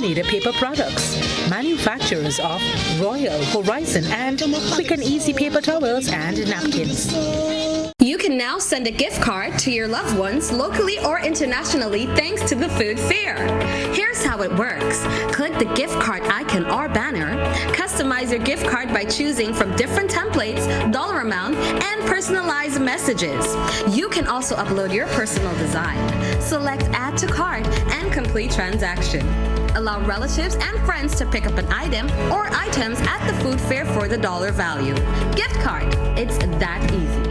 laminated paper products, manufacturers of Royal, Horizon, and Quick and Easy paper towels and napkins. You can now send a gift card to your loved ones locally or internationally thanks to the food fair. Here's how it works. Click the gift card icon or banner. Customize your gift card by choosing from different templates, dollar amount, and personalized messages. You can also upload your personal design. Select Add to Cart and complete transaction. Allow relatives and friends to pick up an item or items at the food fair for the dollar value. Gift card. It's that easy.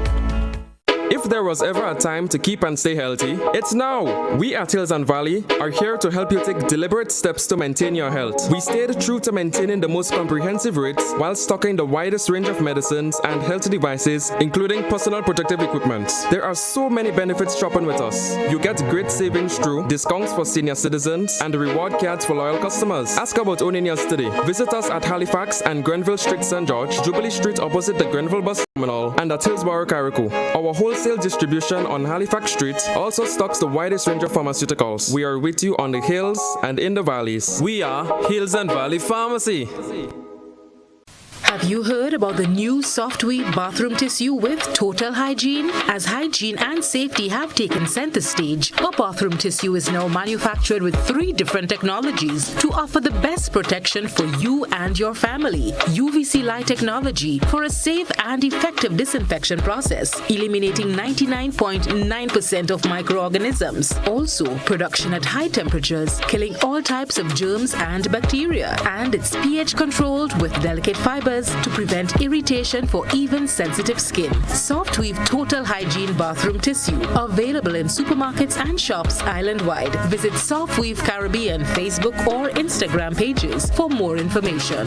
If there was ever a time to keep and stay healthy, it's now! We at Hills and Valley are here to help you take deliberate steps to maintain your health. We stayed true to maintaining the most comprehensive rates while stocking the widest range of medicines and health devices, including personal protective equipment. There are so many benefits shopping with us. You get great savings through discounts for senior citizens and reward cards for loyal customers. Ask about owning yours today. Visit us at Halifax and Grenville Street, St. George, Jubilee Street opposite the Grenville Bus Terminal, and at Hillsborough, Carrico. Our wholesale distribution on Halifax Street also stocks the widest range of pharmaceuticals. We are with you on the hills and in the valleys. We are Hills and Valley Pharmacy. Have you heard about the new Soft Weave bathroom tissue with total hygiene? As hygiene and safety have taken center stage, our bathroom tissue is now manufactured with 3 different technologies to offer the best protection for you and your family. UVC light technology for a safe and effective disinfection process, eliminating 99.9% of microorganisms. Also, production at high temperatures, killing all types of germs and bacteria. And it's pH controlled with delicate fibers to prevent irritation for even sensitive skin. Soft Weave Total Hygiene Bathroom Tissue. Available in supermarkets and shops island-wide. Visit Soft Weave Caribbean Facebook or Instagram pages for more information.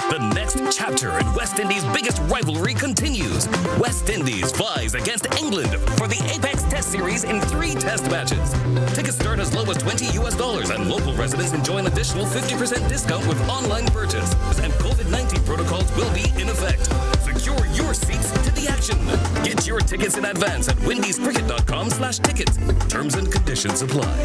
The next chapter in West Indies' biggest rivalry continues. West Indies flies against England for the Apex Test Series in 3 test matches. Tickets start as low as $20 and local residents enjoy an additional 50% discount with online purchase. And COVID-19 protocols will be in effect. Secure your seats to the action. Get your tickets in advance at windiescricket.com/tickets. Terms and conditions apply.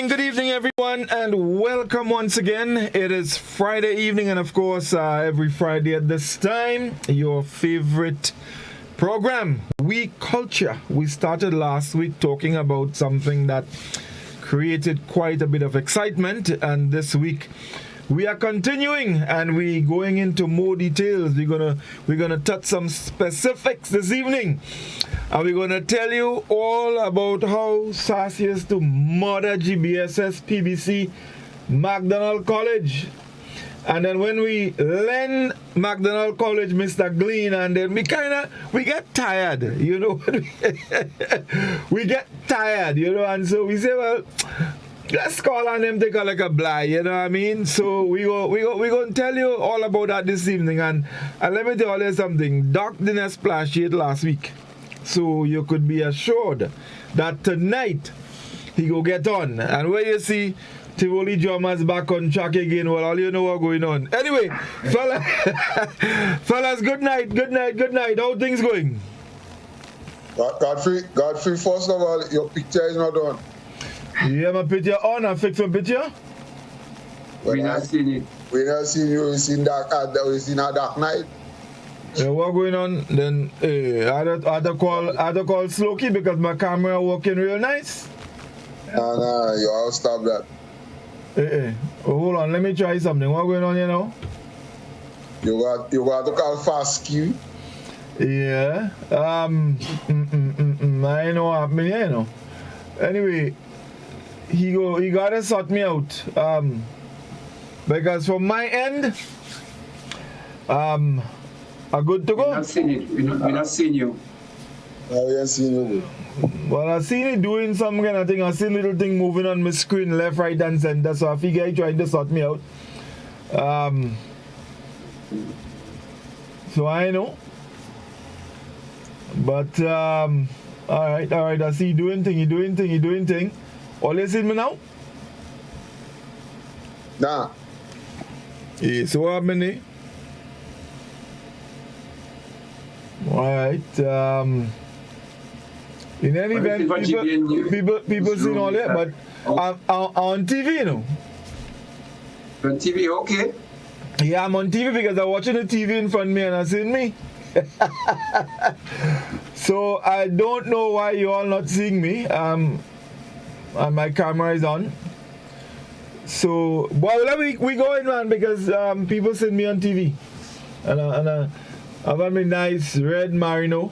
Good evening, everyone, and welcome once again. It is Friday evening, and of course, every Friday at this time, your favorite program, We Culture. We started last week talking about something that created quite a bit of excitement, and this week we are continuing and we going into more details. We're gonna touch some specifics this evening. And we're going to tell you all about how SARS is to murder GBSS, PBC, McDonald College. And then when we lend McDonald College Mr. Glean, and then we get tired, you know. We get tired, you know, and so we say, well, let's call on them, take a like a blind, you know what I mean? So we going to tell you all about that this evening. And let me tell you something. Doc didn't splash it last week. So you could be assured that tonight he go get on. And where you see Tivoli drummers back on track again, well, all you know what's going on. Anyway, fellas, good night. How things going? Godfrey, first of all, your picture is not on. Yeah, my picture on. I fix my picture. We not seen it. We not seen you. We seen a dark night. Yeah, what going on? Then I had to call Slokey because my camera working real nice. Nah, you all stop that. Hold on, let me try something. What going on here now? You got to call Fast Q. Yeah. I know what happened here, you know. Anyway, he gotta sort me out. Because from my end, I'm good to go. We're not seeing it. We're not seeing you. We ain't seen you. Well, I seen it doing some kind of thing. I seen little thing moving on my screen, left, right, and center. So I figure he trying to sort me out. So I know. But all right. I see you doing thing. All you see me now? Nah. Yeah, so what happened? All right. In any event, people seen all that, but on TV, you know. On TV, okay. Yeah, I'm on TV because I'm watching the TV in front of me and I seen me. So I don't know why you all not seeing me. And my camera is on. So, well, we going, man, because people seen me on TV, and I've got my nice red Marino.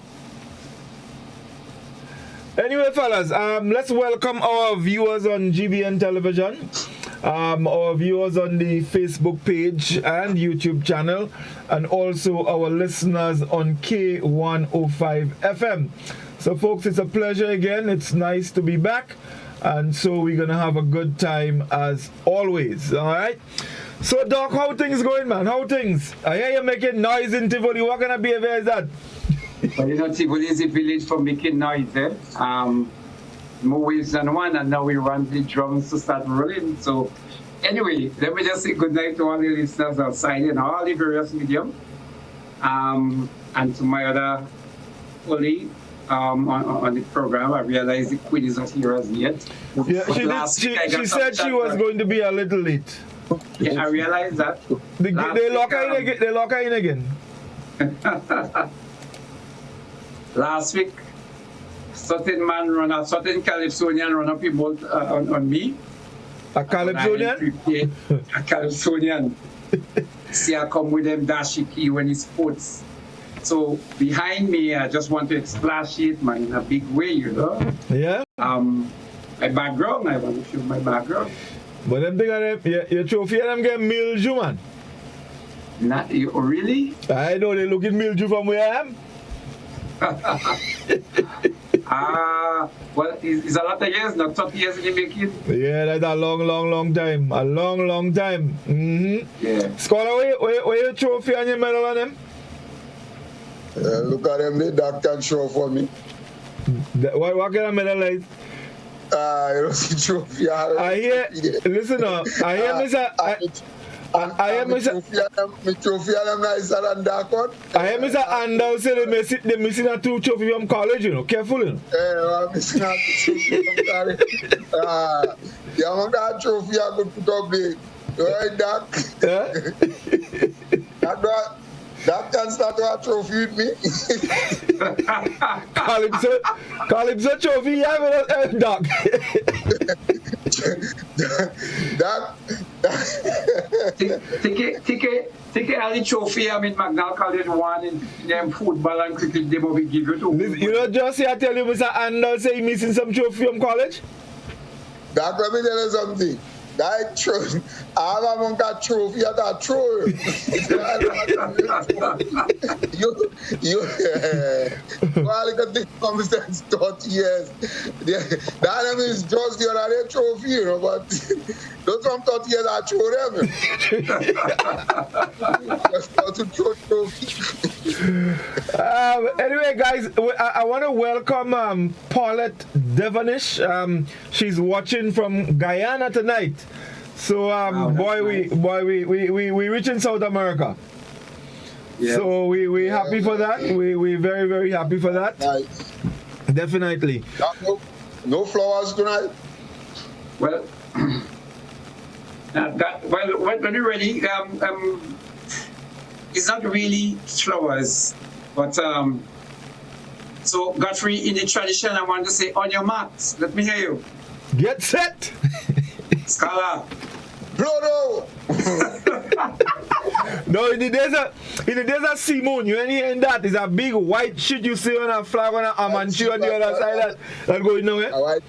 Anyway, fellas, let's welcome our viewers on GBN Television, our viewers on the Facebook page and YouTube channel, and also our listeners on K105 FM. So, folks, it's a pleasure again. It's nice to be back, and so we're going to have a good time as always, all right? So, Doc, how things going, man? How things? I hear you making noise in Tivoli. What kind of behavior is that? Well, Tivoli is a village for making noise, eh? More waves than one, and now we want the drums to start rolling. So, anyway, let me just say good night to all the listeners outside in all the various mediums. And to my other colleague on the program, I realized the Queen is not here as yet. Yeah, she said she was going to be a little late. Yeah, I realized that. They lock her in again. Last week, certain Calypsonian run up a bolt on me. A Calypsonian? A Calypsonian. See, I come with them dashiki when he sports. So behind me, I just want to splash it, man, in a big way, you know. Yeah. My background, I want to show my background. But them thing are your trophy and them get mildew, man. Not you, really? I know they look at mildew from where I am. Well, it's a lot of years, not 30 years in the making. Yeah, that's a long time. A long time. Mm-hmm. Yeah. Scholar, where your trophy and your medal on them? Look at them, the doctor can show for me. What kind of medal is? You don't see trophy. I hear, listen up, I hear Mr. I hear Mr. trophy and them nicer than that one. I hear Mr. Andal say they missing a 2 trophy from college, you know. Careful, you know. I'm missing a 2 trophy from college. Yeah, man, that trophy I could put up there. You right, Doc? Yeah? That can start a trophy with me. Calypso trophy, yeah, Doc. Take a early trophy. I mean, McNall College won in them football and cricket. They will give you to. You know, just here I tell you, Mr. Andal say he missing some trophy from college. Doc, let me tell you something. That trophy, I haven't got trophy at that trophy. Well, look at the conversation 30 years. That name is just the other trophy, you know, but those from 30 years I throw them. Just got to throw trophy. Anyway, guys, I want to welcome Paulette Devonish. She's watching from Guyana tonight. So, wow, we reach in South America. Yeah. So we happy for that. We very, very happy for that. Nice. Definitely. No flowers tonight. Well, when you're ready, it's not really flowers, but so Godfrey, in the tradition, I want to say, on your marks. Let me hear you. Get set. Scholar. Blodo. No, in the days of Simone, you ain't hearing that. It's a big white shit you see on a flag on a Amanchu on the other side that going nowhere.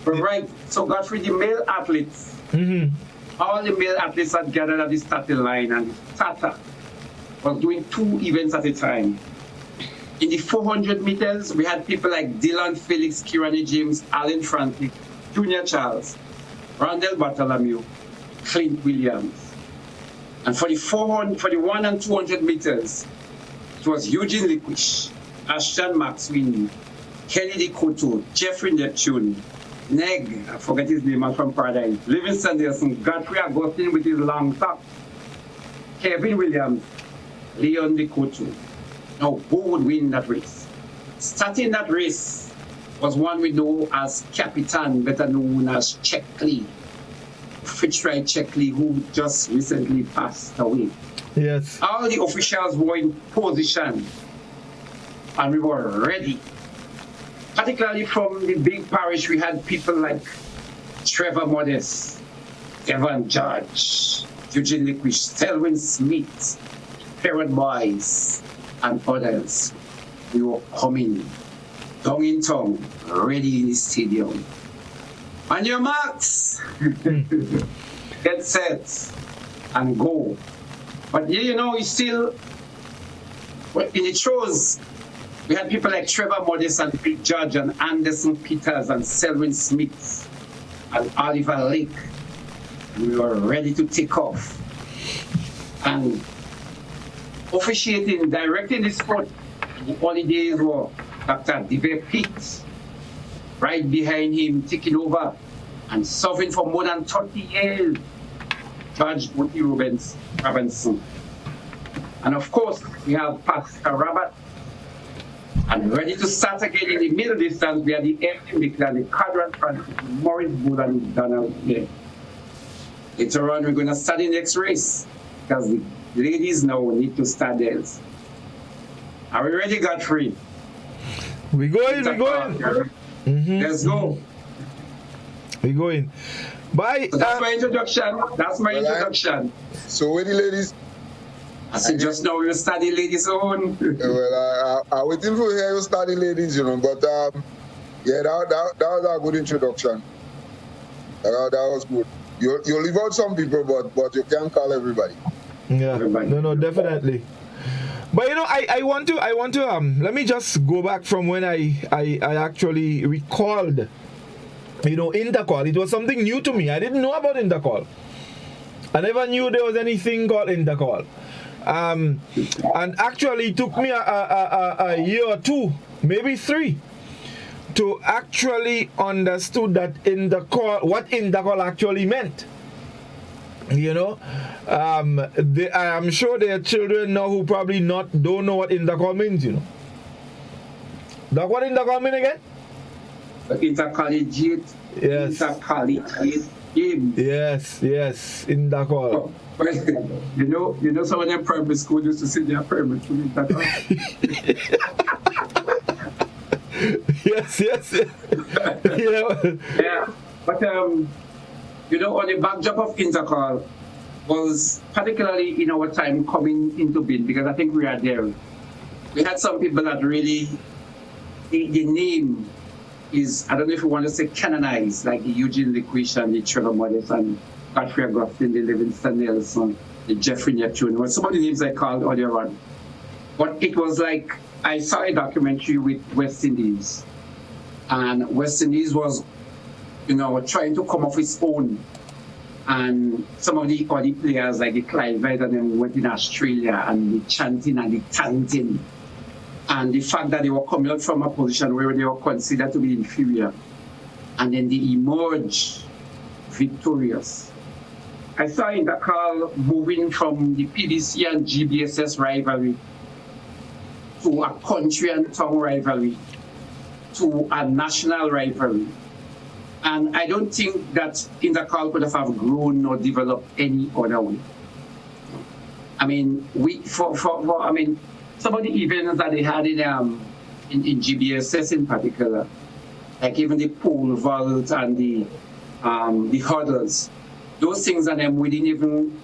Right. So Godfrey, the male athletes, all the male athletes had gathered at the starting line, and the starter was doing 2 events at a time. In the 400 meters, we had people like Dylan Felix, Kirani James, Alan Frantic, Junior Charles, Randall Bartholomew, Clint Williams. And for the 1 and 200 meters, it was Eugene Liquish, Ashton Maxwin, Kennedy Koto, Jeffrey Neptune, Neg, I forget his name, I'm from Paradise, Livingston Nelson, Godfrey Augustine with his long top, Kevin Williams, Leon Koto. Now, who would win that race? Starting that race was one we know as Capitan, better known as Checkley, Fitzroy Checkley, who just recently passed away. Yes. All the officials were in position, and we were ready. Particularly from the big parish, we had people like Trevor Modest, Evan Judge, Eugene Liquish, Selwyn Smith, Parrot Boys, and others. We were coming, tongue in tongue, ready in the stadium. On your marks, get set, and go. But you know, it's still, in the throws, we had people like Trevor Modest and Big Judge and Anderson Peters and Selwyn Smith and Oliver Lake. And we were ready to take off. And officiating, directing the sport in the early days were Dr. Diver Pitt, right behind him, taking over and serving for more than 30 years, Judge Woody Robinson. And of course, we have Pastor Robert. And ready to start again in the middle distance, we had the empty Mickler, the Cadran Francis, Morris Bull, and Donald here. Later on, we're going to start the next race because the ladies now need to start theirs. Are we ready, Godfrey? We're going. Let's go. We're going. Bye. So that's my introduction. So where the ladies? I said just now we'll start the ladies' own. Well, I waiting for here you start the ladies, you know, but yeah, that was a good introduction. That was good. You leave out some people, but you can't call everybody. Yeah, everybody. No, definitely. But you know, I want to let me just go back from when I actually recalled, you know, intercall. It was something new to me. I didn't know about intercall. I never knew there was anything called intercall. And actually it took me a year or 2, maybe 3, to actually understood that what intercall actually meant. You know, I'm sure there are children now who probably don't know what intercall means. You know, that what intercall mean again? Intercollegiate. Yes. Intercollegiate games. Yes, intercall. Well, you know, some of them primary school used to sit there primary school in that. Yes. Yeah, but you know, on the backdrop of intercall was particularly in our time coming into being, because I think we are there. We had some people that really the name is, I don't know if you want to say canonized, like the Eugene Liquish and the Trevor Modest and Godfrey Augustine, the Livingston Nelson, the Jeffrey Neptune, some of the names I called earlier on. But it was like, I saw a documentary with West Indies, and West Indies was, you know, trying to come off its own. And some of the early players, like the Clivede and them, went in Australia, and the chanting and the chanting. And the fact that they were coming out from a position where they were considered to be inferior. And then they emerged victorious. I saw intercall moving from the PDC and GBSS rivalry to a country and town rivalry to a national rivalry. And I don't think that intercall could have grown or developed any other way. I mean, some of the events that they had in GBSS in particular, like even the pole vault and the hurdles, those things, and then we didn't even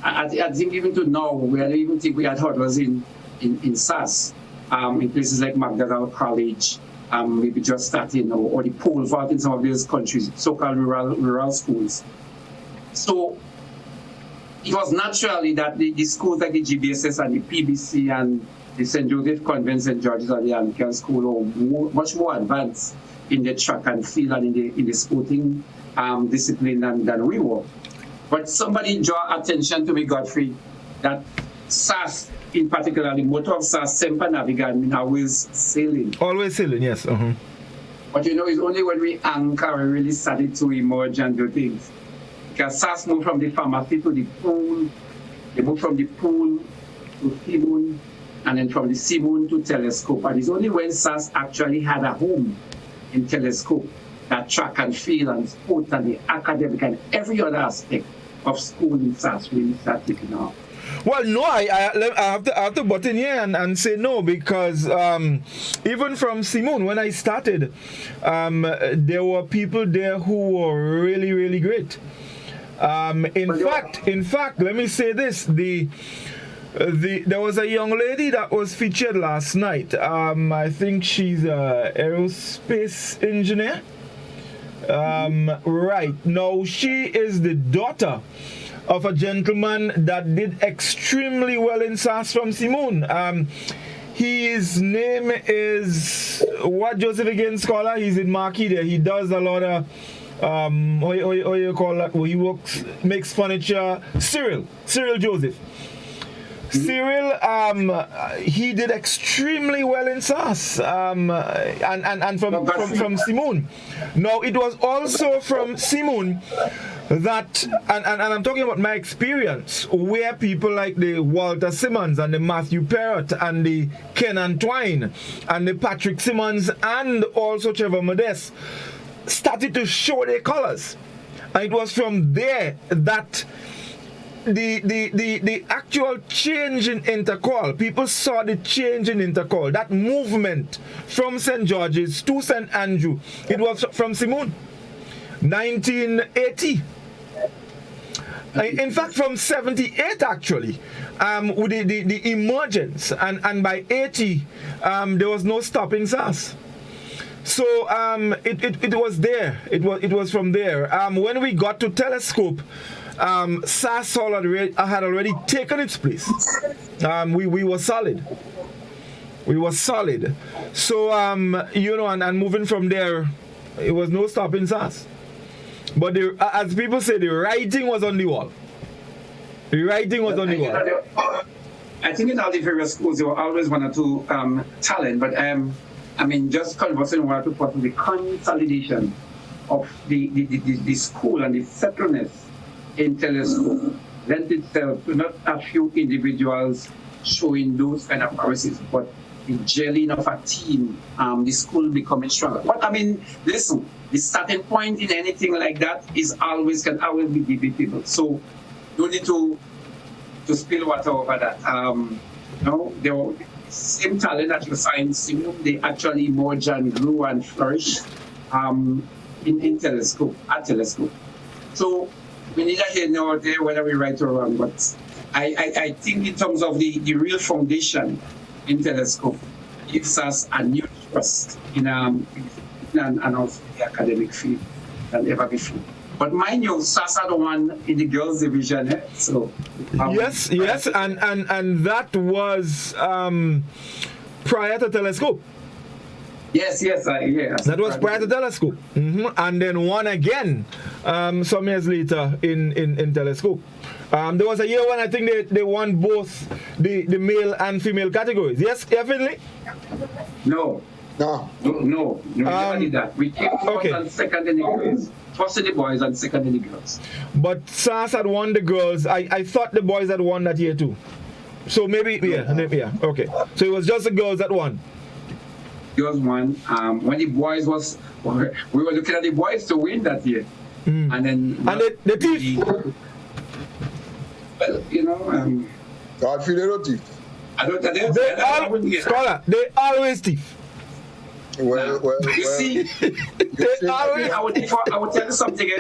I think even to now, we don't even think we had hurdles in SAS, in places like McDonald College, maybe just starting, or the pole vault in some of these countries, so-called rural schools. So it was naturally that the schools like the GBSS and the PBC and the St. Joseph Convent, St. George's and the Anglican School are much more advanced in the track and field and in the sporting discipline than we were. But somebody draw attention to me, Godfrey, that SAS, in particular, the motto of SAS, Semper Navigat, means always sailing. Always sailing, yes. Uh-huh. But it's only when we anchor we really started to emerge and do things. Because SAS moved from the pharmacy to the pool, they moved from the pool to Simon, and then from the Simon to Telescope. And it's only when SAS actually had a home in Telescope that track and field and sports and the academic and every other aspect of school in SAS really started taking off. Well, no, I have to butt in here and say no, because even from Simone, when I started, there were people there who were really, really great. In fact, let me say this: there was a young lady that was featured last night. I think she's an aerospace engineer. Right now, she is the daughter of a gentleman that did extremely well in SAS from Simone. His name is what Joseph again, scholar. He's in Marquis there. He does a lot of what you call that? He makes furniture. Cyril Joseph. Cyril, he did extremely well in SAS, and from Simone. Now, it was also from Simone that, and I'm talking about my experience, where people like the Walter Simmons and the Matthew Perrott and the Ken Antwine and the Patrick Simmons and also Trevor Modest started to show their colors. And it was from there that the actual change in intercall, people saw the change in intercall, that movement from St. George's to St. Andrew. It was from Simone, 1980. In fact, from 78 actually, with the emergence, and by 80, there was no stopping SAS. So it was there. It was from there. When we got to Telescope, SAS had already taken its place. We were solid. We were solid. So and moving from there, it was no stopping SAS. But as people say, the writing was on the wall. The writing was on the wall. I think in all the various schools there were always one or two talent, but just conversing one or two parts of the consolidation of the school and the settledness in Telescope lent itself to not a few individuals showing those kind of prowesses, but the gelling of a team, the school becoming stronger. But listen, the starting point in anything like that can always be debatable. So you need to spill water over that. There were the same talent that you saw in Simon, they actually emerge and grew and flourish in Telescope, at Telescope. So we neither here nor there whether we right or wrong, but I think in terms of the real foundation in Telescope, gives us a new trust in and also the academic field than ever before. But mind you, SAS had one in the girls' division, so yes, and that was prior to Telescope. Yes. That was prior to Telescope, and then one again some years later in Telescope. There was a year when I think they won both the male and female categories. Yes, Finley? No. We never did that. We came first and second in the girls. First in the boys and second in the girls. But SAS had won the girls. I thought the boys had won that year too. So maybe, yeah. Okay. So it was just the girls that won. Girls won. When the boys we were looking at the boys to win that year. And then the thief. Well, Godfrey, they don't thief. Scholar, they always thief. Well. You see, I would tell you something.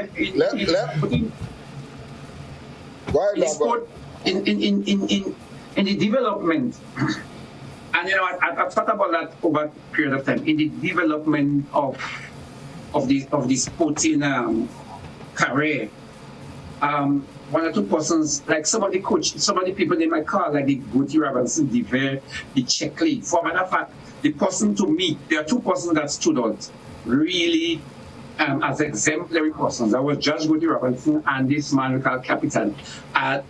in the development, and I thought about that over a period of time, in the development of the sporting career. One or two persons, like some of the people in my car, like the Goody Robinson, the Checkley. For a matter of fact, the person to me, there are two persons that stood out really as exemplary persons. That was Judge Goody Robinson and this man we call Capitan. The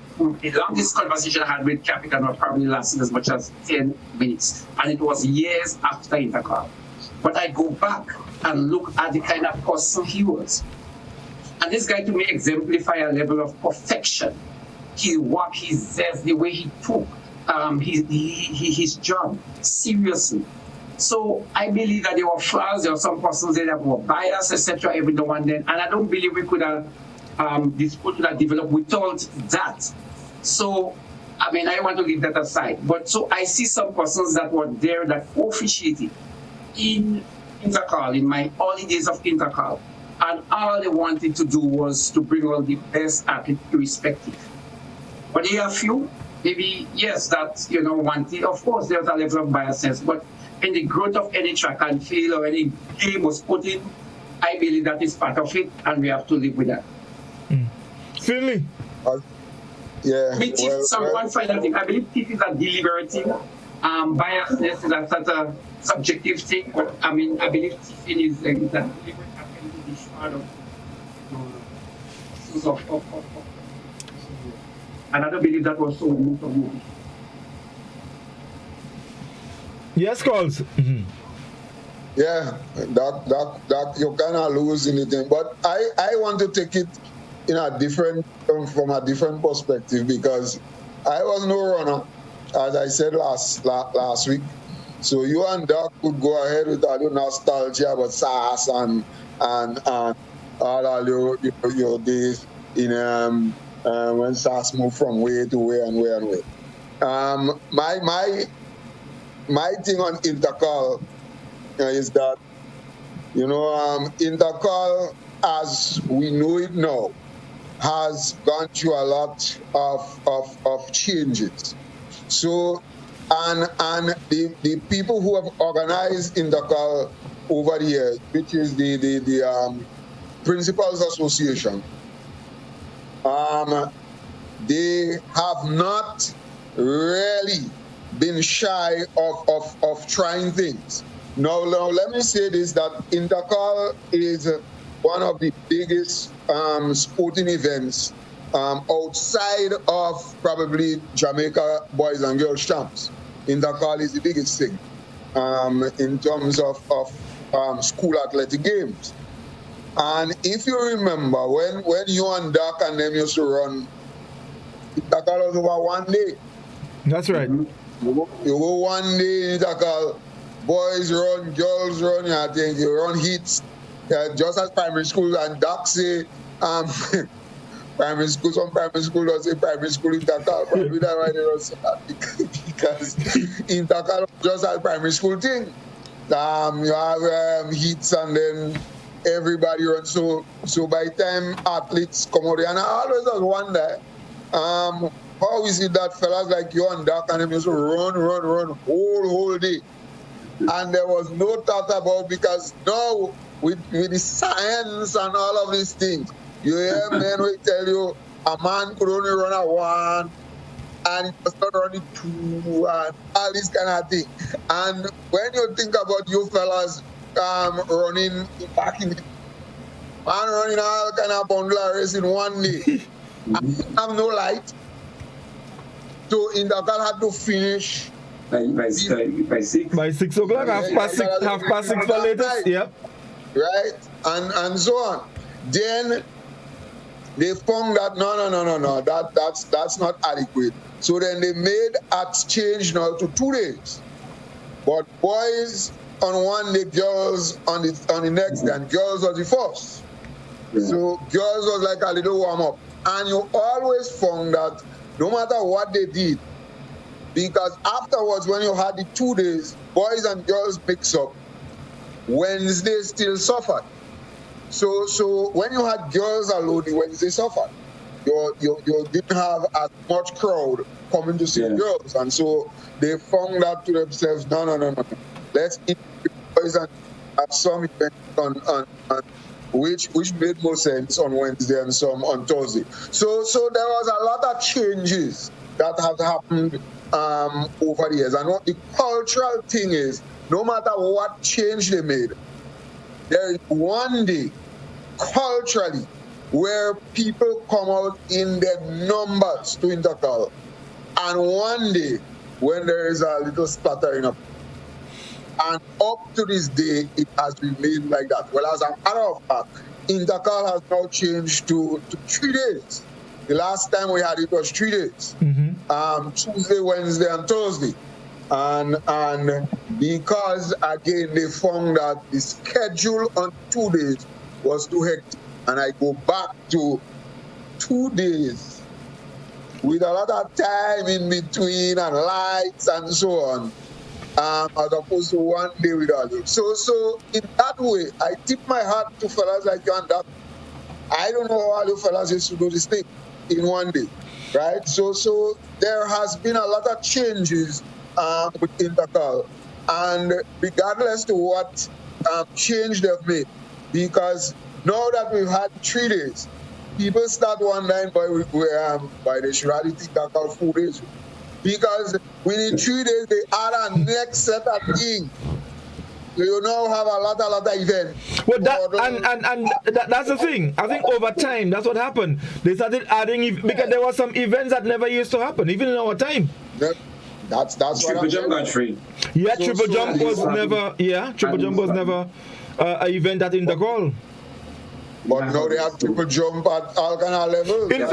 longest conversation I had with Capitan was probably lasted as much as 10 minutes. And it was years after Intercal. But I go back and look at the kind of person he was. And this guy to me exemplify a level of perfection. His work, his zest, the way he took his job seriously. So I believe that there were flaws, there were some persons there that were biased, etc. every now and then. And I don't believe we could have this sport would have developed without that. So I mean, I want to leave that aside. But so I see some persons that were there that officiated in Intercal, in my early days of Intercal. And all they wanted to do was to bring all the best athletes irrespective. But there are a few, maybe, yes, that, wanted. Of course, there's a level of biasness. But in the growth of any track and field or any game was put in, I believe that is part of it, and we have to live with that. Finley? Yeah. One final thing. I believe this is a deliberate thing. Biasness is a subjective thing, but I mean, I believe teaching is a deliberate and I don't believe that was so removed from you. Yes, calls. Mm-hmm. Yeah, that you cannot lose anything. But I want to take it in a different from a different perspective, because I was no runner, as I said last week. So you and Doc could go ahead with all your nostalgia about SAS and all your days in when SAS moved from way to way and way and way. My thing on Intercal is that Intercal, as we know it now, has gone through a lot of changes. So and the people who have organized Intercal over the years, which is the Principals Association, they have not really been shy of trying things. Now let me say this, that Intercal is one of the biggest sporting events outside of probably Jamaica Boys and Girls Champs. Intercal is the biggest thing in terms of school athletic games. And if you remember, when you and Doc and them used to run, Intercal was over one day. That's right. You go one day, Intercal, boys run, girls run, I think you run heats, just as primary school. And Doc say, primary school, some primary school don't say primary school Intercal, probably that's why they don't say that, because Intercal just as primary school thing. You have heats and then everybody runs. So by the time athletes come out there, and I always just wonder, how is it that fellas like you and Doc and them used to run whole day, and there was no thought about, because now with the science and all of these things, you hear men will tell you a man could only run a one, and it was not running two, and all this kind of thing. And when you think about you fellas running back in, man running all kind of bundle race in one day, and you have no light. So Intercal had to finish by 6. By 6 o'clock, half past six for latest. Yep. Right, and so on. Then they found that no, that's not adequate. So then they made a change now to 2 days. But boys on one day, girls on the next day, and girls was the first. Yeah. So girls was like a little warm up. And you always found that no matter what they did, because afterwards when you had the 2 days, boys and girls mix up, Wednesday still suffered. So when you had girls alone, the Wednesday suffered. you didn't have as much crowd coming to see girls, and so they found that to themselves, no. Let's eat boys and have some events on which made more sense on Wednesday and some on Thursday. So there was a lot of changes that have happened over the years. And what the cultural thing is, no matter what change they made, there is one day culturally where people come out in their numbers to Intercal, and one day when there is a little splattering up. And up to this day, it has remained like that. Well, as a matter of fact, Intercal has now changed to 3 days. The last time we had it was 3 days. Tuesday, Wednesday, and Thursday. And because, again, they found that the schedule on 2 days was too hectic. And I go back to 2 days with a lot of time in between and lights and so on. As opposed to 1 day without it. So in that way, I tip my hat to fellas like you and that. I don't know how you fellas used to do this thing in 1 day, right? So there has been a lot of changes with Intercal, and regardless to what change they've made, because now that we've had 3 days, people start wondering why they should have Intercal 4 days. Because within 3 days, they add a next set of things. So you now have a lot of events. Well, that's the thing. I think over time, that's what happened. They started adding, because there were some events that never used to happen, even in our time. That's Triple jump, Godfrey. Yeah, triple jump was never. Yeah, triple jump was never an event at Intercal. But now they have triple jump at all kind of levels. In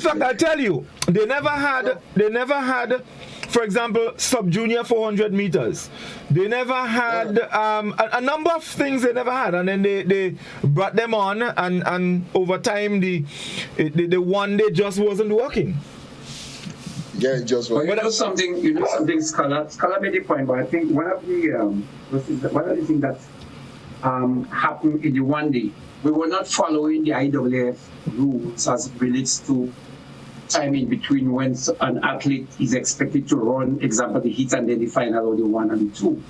fact, I tell you, they never had, for example, sub-junior 400 meters. They never had a number of things they never had, and then they brought them on, and over time the 1 day just wasn't working. Yeah, it just wasn't. But you know something, Scholar made a point, but I think one of the things that happened in the 1 day, we were not following the IAAF rules as it relates to time in between when an athlete is expected to run, example, the heat and then the final, or the 1 and the 2.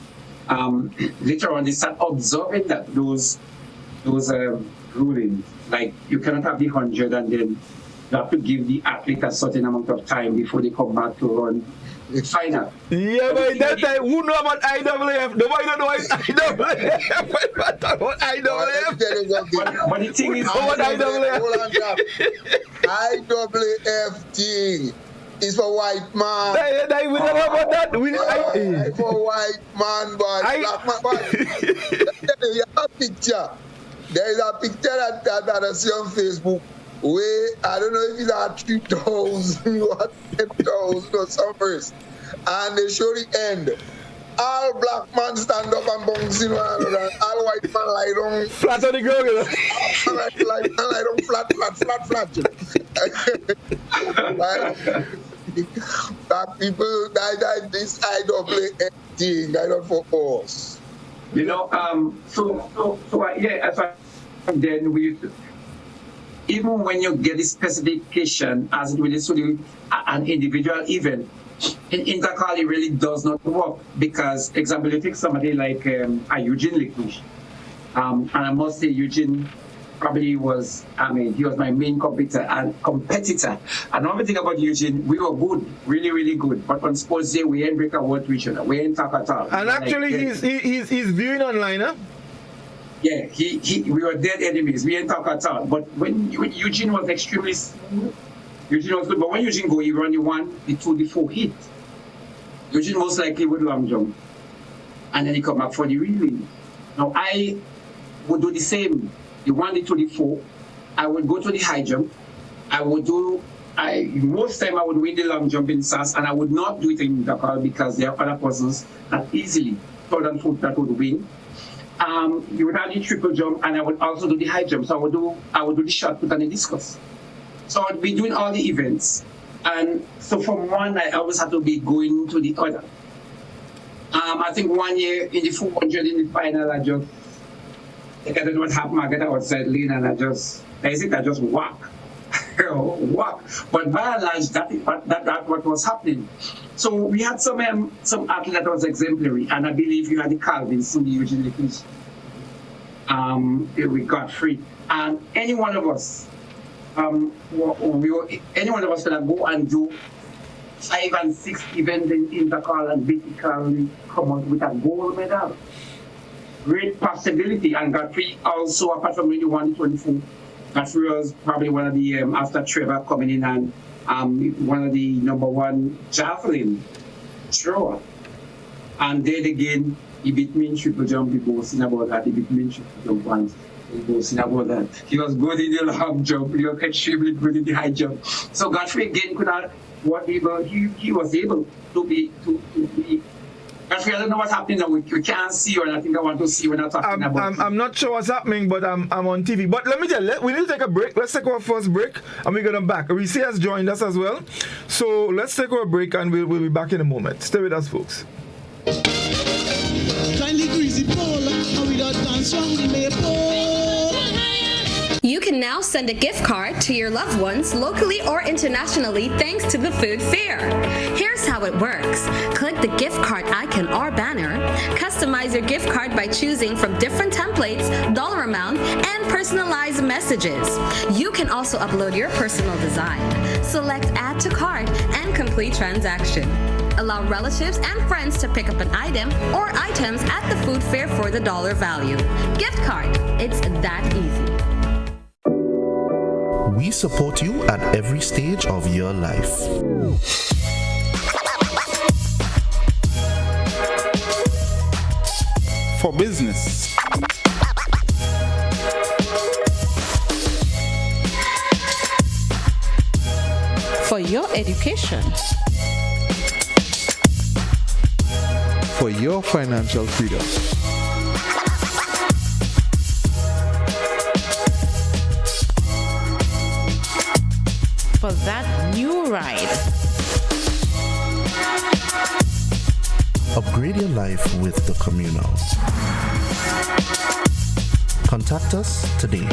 Later on, they start observing that those rulings, like you cannot have the 100 and then you have to give the athlete a certain amount of time before they come back to run the final. Yeah, but that time, who know about IAAF? Nobody don't know what IAAF. What about IAAF? But the thing is, what IAAF? IAAF thing is for white man. We don't know about that. For white man, but black man. But there is a picture. There is a picture that I see on Facebook. Where I don't know if it's at 3,000 or 10,000 or somewhere, and they show the end. All black men stand up and bouncing one another, and all white men lie down flat on the ground. lie down flat. Black people die this IAAF thing, I don't for us. You know, then we used to. Even when you get the specification as it relates to an individual event, in Intercal it really does not work, because, example, you take somebody like a Eugene Licklish, and I must say Eugene probably he was my main competitor. And another thing about Eugene, we were good, really, really good, but on sports day we ain't break a word to each other, we ain't talk at all. And actually he's viewing online, huh? Yeah, we were dead enemies. We didn't talk at all. But when Eugene was extremely smooth, Eugene was good. But when Eugene go, he run the 1, the 2, the 4 hit. Eugene most likely would long jump, and then he come back for the relay. Now I would do the same. The 1, the 2, the 4. I would go to the high jump. Most time I would win the long jump in SAS, and I would not do it in Dakar because there are other persons that easily, third and fourth, that would win. You would have the triple jump, and I would also do the high jump. So I would do the shot put and the discus. So I would be doing all the events, and so from one I always had to be going to the other. I think 1 year in the 400 in the final, I don't know what happened. I get outside lane and I just whack. What? But by and large, that what was happening. So we had some athlete that was exemplary, and I believe you had the Calvins who usually teach with Godfrey, and any one of us, any one of us can go and do 5 and 6 events in intercall and basically come out with a gold medal. Great possibility, and Godfrey also, apart from really 124, Godfrey was probably one of the, after Trevor coming in, and one of the #1 javelin thrower. And then again, he beat me in triple jump, he boasting about that, he beat me in triple jump once, he boasting about that. He was good in the long jump, he was extremely good in the high jump. So Godfrey again could have, he was able to be Godfrey, I don't know what's happening now. We can't see you, and I think I want to see when I'm talking about I'm not sure what's happening, but I'm on TV. But let me tell you, we need to take a break. Let's take our first break, and we're going back. Reece has joined us as well. So let's take our break, and we'll be back in a moment. Stay with us, folks. Kindly greasy pole, and we don't dance from the maple. You can now send a gift card to your loved ones locally or internationally thanks to the food fair. Here's how it works. Click the gift card icon or banner, customize your gift card by choosing from different templates, dollar amount, and personalized messages. You can also upload your personal design. Select add to cart and complete transaction. Allow relatives and friends to pick up an item or items at the food fair for the dollar value. Gift card. It's that easy. We support you at every stage of your life. For business, For your education, for your financial freedom, for that new ride. Upgrade your life with the Communal. Contact us today.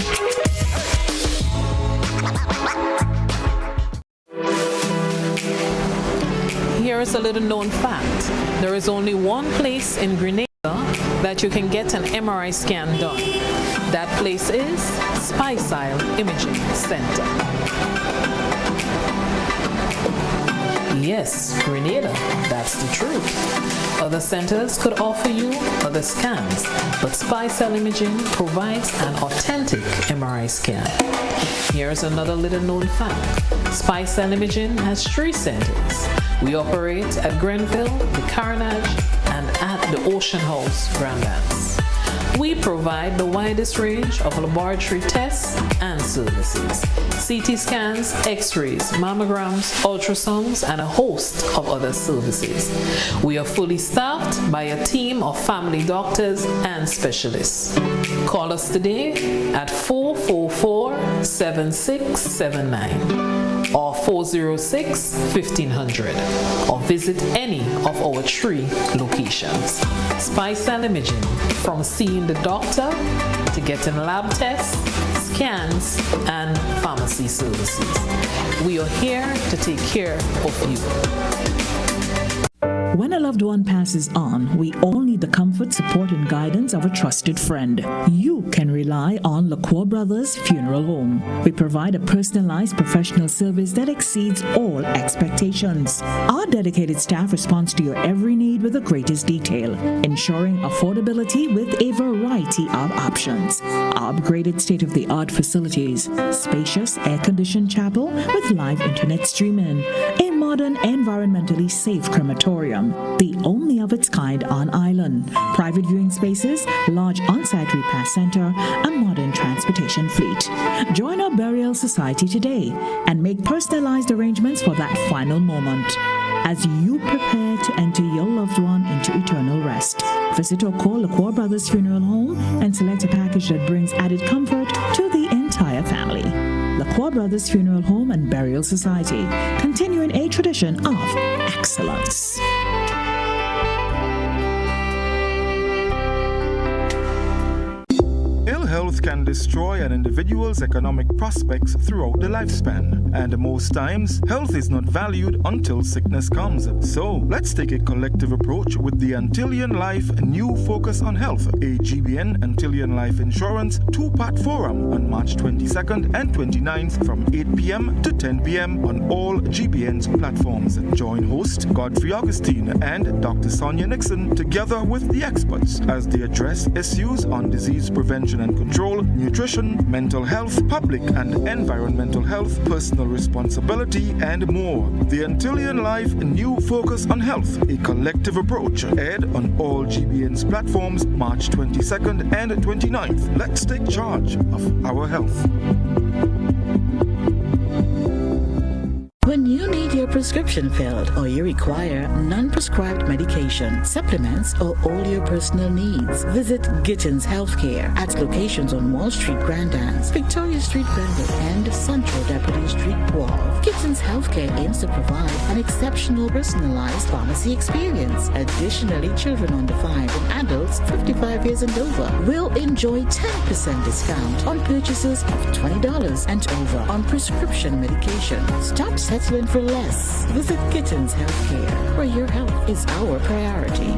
Here is a little known fact. There is only one place in Grenada that you can get an MRI scan done. That place is Spicile Imaging Center. Yes, Grenada, that's the truth. Other centers could offer you other scans, but Spicile Imaging provides an authentic MRI scan. Here's another little known fact. Spicile Imaging has 3 centers. We operate at Grenville, the Carnage, and at the Ocean House, Grandlands. We provide the widest range of laboratory tests and services. CT scans, x-rays, mammograms, ultrasounds, and a host of other services. We are fully staffed by a team of family doctors and specialists. Call us today at 444-7679 or 406-1500 or visit any of our 3 locations. Spicile Imaging, from seeing the doctor to getting lab tests, scans, and pharmacy services. We are here to take care of you. When a loved one passes on, we all need the comfort, support, and guidance of a trusted friend. You can rely on LaCour Brothers Funeral Home. We provide a personalized professional service that exceeds all expectations. Our dedicated staff responds to your every need with the greatest detail, ensuring affordability with a variety of options. Upgraded state-of-the-art facilities, spacious air-conditioned chapel with live internet streaming, a modern, environmentally safe crematorium, the only of its kind on island, private viewing spaces, large on-site repast center, a modern transportation fleet. Join our burial society today and make personalized arrangements for that final moment. As you prepare to enter your loved one into eternal rest, visit or call LaCour Brothers Funeral Home and select a package that brings added comfort to the entire family. LaCour Brothers Funeral Home and Burial Society, continuing a tradition of excellence. health can destroy an individual's economic prospects throughout the lifespan, and most times, health is not valued until sickness comes. So, let's take a collective approach with the Antillean Life New Focus on Health, a GBN Antillean Life Insurance two-part forum on March 22nd and 29th from 8 p.m. to 10 p.m. on all GBN's platforms. Join host Godfrey Augustine and Dr. Sonia Nixon together with the experts as they address issues on disease prevention and control, nutrition, mental health, public and environmental health, personal responsibility, and more. The Antillean Life New Focus on Health, a collective approach, aired on all GBN's platforms March 22nd and 29th. Let's take charge of our health. When you need your prescription filled or you require non-prescribed medication, supplements, or all your personal needs, visit Gittins Healthcare at locations on Wall Street, Grandans, Victoria Street, Grandin, and Central Deputy Street, Guelph. Gittins Healthcare aims to provide an exceptional personalized pharmacy experience. Additionally, children under 5 and adults 55 years and over will enjoy 10% discount on purchases of $20 and over on prescription medication. Stop settling for less. Visit Gittins Healthcare, where your health is our priority.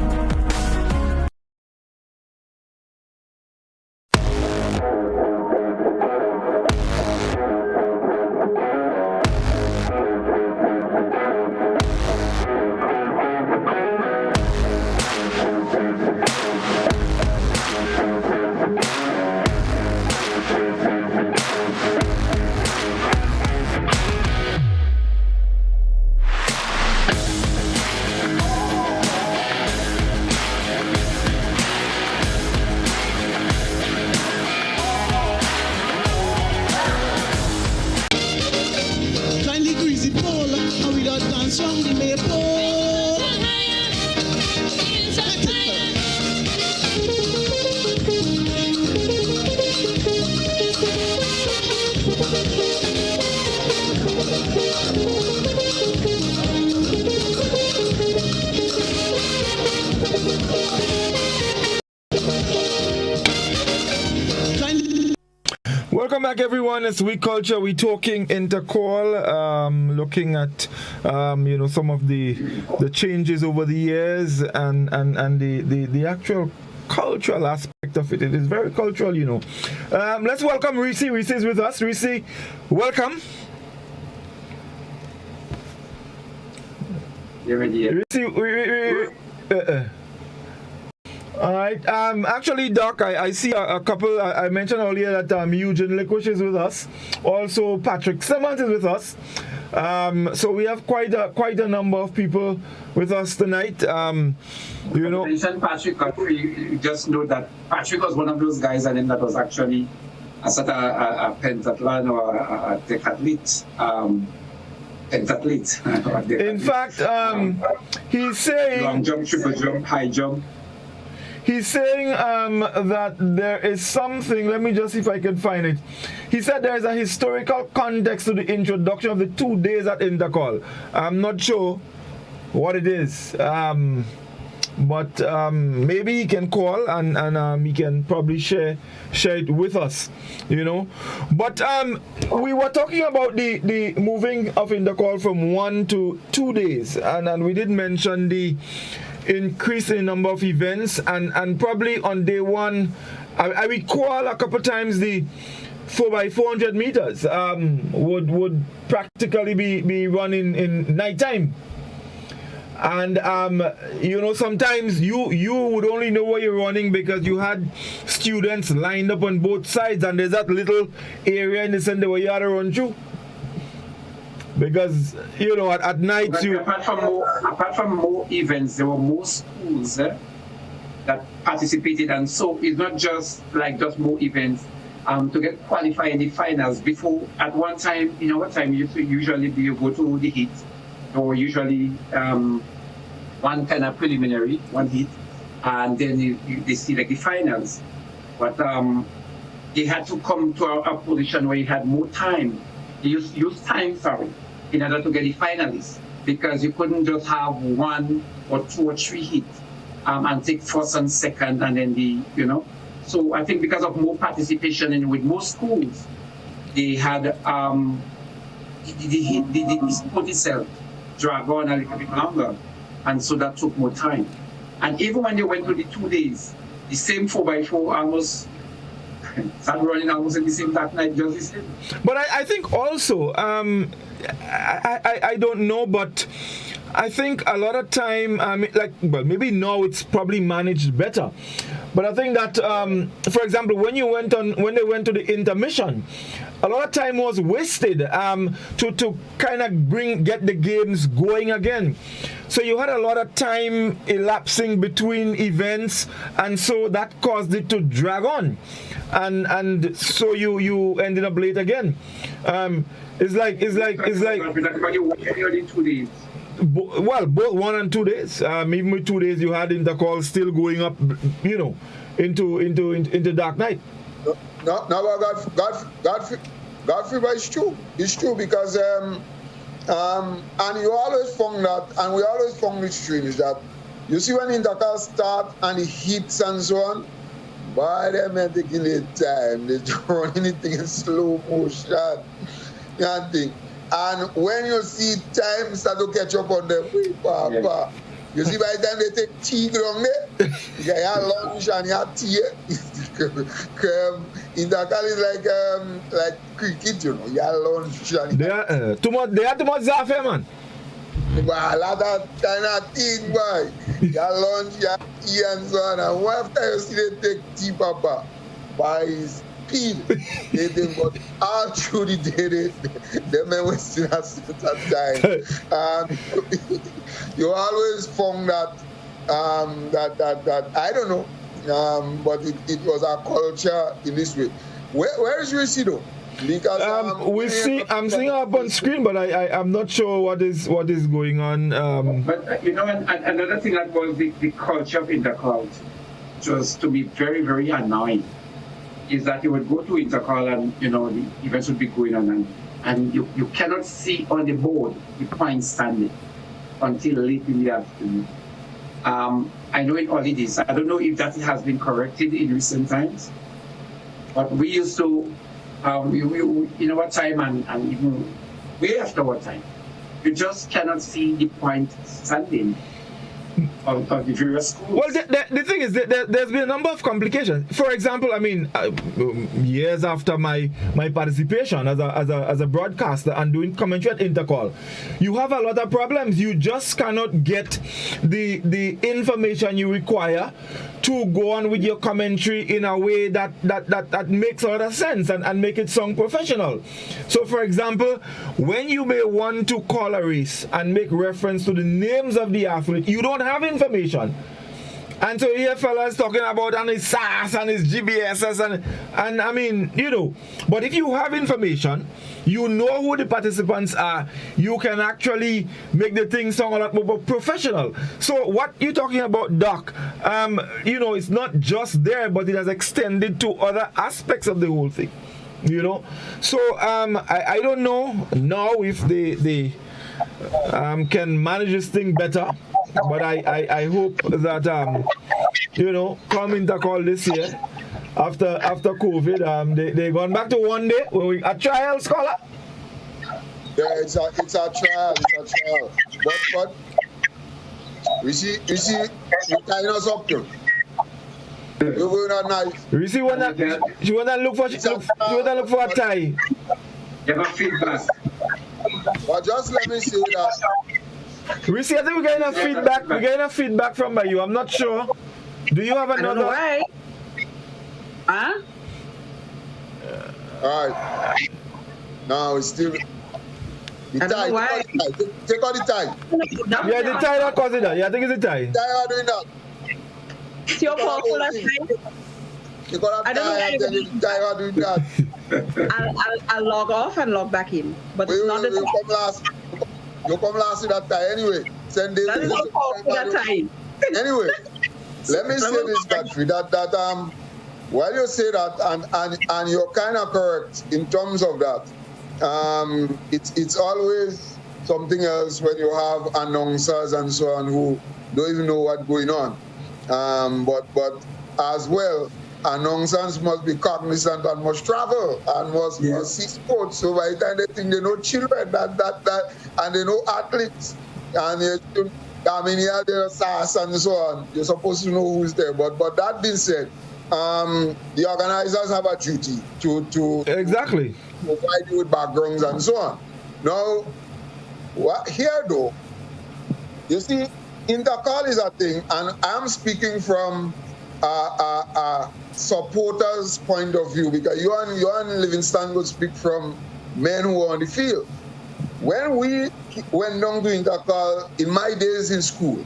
Welcome back, everyone. It's We Culture. We talking intercall, looking at some of the changes over the years and the actual cultural aspect of it. It is very cultural, Let's welcome Reece. Reece is with us. Reece, welcome. Reece, all right. Actually, Doc, I see a couple. I mentioned earlier that Eugene Lickwish is with us. Also, Patrick Simmons is with us. So we have quite a number of people with us tonight. Mention Patrick Godfrey. You just know that Patrick was one of those guys, and then that was actually a sort of a pentathlon or a decathlete. Pentathlete. In fact, he's saying long jump, triple jump, high jump. He's saying that there is something, let me just see if I can find it. He said there is a historical context to the introduction of the 2 days at Intercall. I'm not sure what it is, but maybe he can call and he can probably share it with us, But we were talking about the moving of Intercall from 1 to 2 days, and we did mention the increase in the number of events, and probably on day one, I recall a couple times the 4x400 meters would practically be run in nighttime. And sometimes you would only know where you're running because you had students lined up on both sides, and there's that little area in the center where you had to run through. Because at night apart from more events, there were more schools that participated, and so it's not just more events to get qualified in the finals. Before, at one time, what time you usually do you go to the heat, or usually one kind of preliminary, one heat, and then they see the finals. But they had to come to a position where you had more time. You use time, in order to get the finalists, because you couldn't just have 1 or 2 or 3 hits and take first and second, and then So I think because of more participation and with most schools, they had the sport itself drag on a little bit longer, and so that took more time. And even when they went to the 2 days, the same 4x4 almost started running almost in the same that night, just the same. But I think also, I don't know, but I think a lot of time, maybe now it's probably managed better. But I think that, for example, when they went to the intermission, a lot of time was wasted to kind of get the games going again. So you had a lot of time elapsing between events, and so that caused it to drag on, and so you ended up late again. It's like. Well, both 1 and 2 days. Even with 2 days, you had intercall still going up, into dark night. No, Godfrey, but it's true. It's true because and you always found that, and we always found it strange that you see when intercall start and it hits and so on. Why they man taking their time? They run anything in slow motion. You know thing. And when you see time start to catch up on them, you see by the time they take tea down there, you have lunch and you have tea. Intercall is like cricket, you know. You have lunch and they are too much zafe, man. But a lot of kind of thing, boy. You have lunch, you have tea and so on. And one after you see they take tea, papa, by his speed, they got all through the day, they may waste that time. You always found that I don't know, but it was our culture in this way. Where is Reece though? Because I'm seeing her up on screen, but I'm not sure what is going on. But another thing that was the culture of intercall, just to be very, very annoying, is that you would go to intercall and the events would be going on and you cannot see on the board the points standing until late in the afternoon. I know in holidays, I don't know if that has been corrected in recent times, but we used to, in our time and even way after our time, you just cannot see the point standing of the various schools. Well, the thing is, there's been a number of complications. For example, I mean, years after my participation as a broadcaster and doing commentary at Intercall, you have a lot of problems. You just cannot get the information you require to go on with your commentary in a way that makes a lot of sense and make it sound professional. So, for example, when you may want to call a race and make reference to the names of the athlete, you don't have information. And so you hear fellas talking about and his SAS and his GBSs and I mean, but if you have information, you know who the participants are, you can actually make the thing sound a lot more professional. So what you're talking about, Doc, it's not just there, but it has extended to other aspects of the whole thing. So I don't know now if they can manage this thing better, but I hope that come Intercall this year after COVID, they gone back to 1 day a trial, scholar. Yeah, it's a trial. But we see you tying us up to. You're going on nice. You see she wanna look for a tie. You have a feedback. But just let me say that. Reece, I think we're getting a feedback. We're getting a feedback from you. I'm not sure. Do you have another? Right. Huh? All right. Now it's still. The tie. Take out the tie. Yeah, the tie that caused it. Yeah, I think it's the tie. The tie are doing that. It's your fault for that time. You got a tie and then the tie are doing that. I'll log off and log back in. But it's not the you come last with that tie anyway. Send it. That is your fault for that time. Anyway, let me say this, Godfrey, that while you say that and you're kind of correct in terms of that, it's always something else when you have announcers and so on who don't even know what's going on. But as well, announcers must be cognizant and must travel and must see sports. So by the time they think they know children, that and they know athletes, and there's SAS and so on. You're supposed to know who's there. But that being said, the organizers have a duty to exactly provide you with backgrounds and so on. Now, here though, you see, intercall is a thing, and I'm speaking from a supporter's point of view, because you and Livingston would speak from men who are on the field. When we went down to intercall, in my days in school,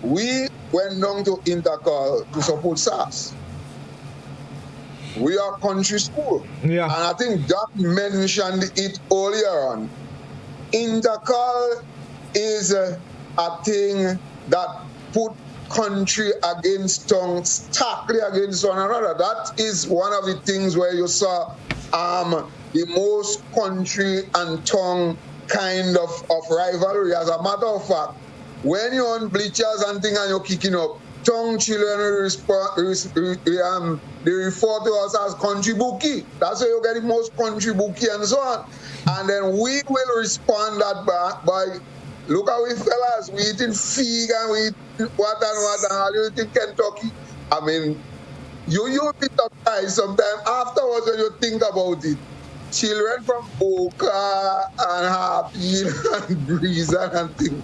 we went down to intercall to support SAS. We are country school. Yeah. And I think Doc mentioned it earlier on. Intercall is a thing that put country against tongue, starkly against one another. That is one of the things where you saw the most country and tongue kind of rivalry. As a matter of fact, when you're on bleachers and things and you're kicking up, tongue children they refer to us as country bookie. That's how you get the most country bookie and so on. And then we will respond that by look at we fellas, we eating fig and we eating what and all you eating Kentucky. I mean, you be surprised sometimes afterwards when you think about it. Children from Boca and Happy and Breeze and things,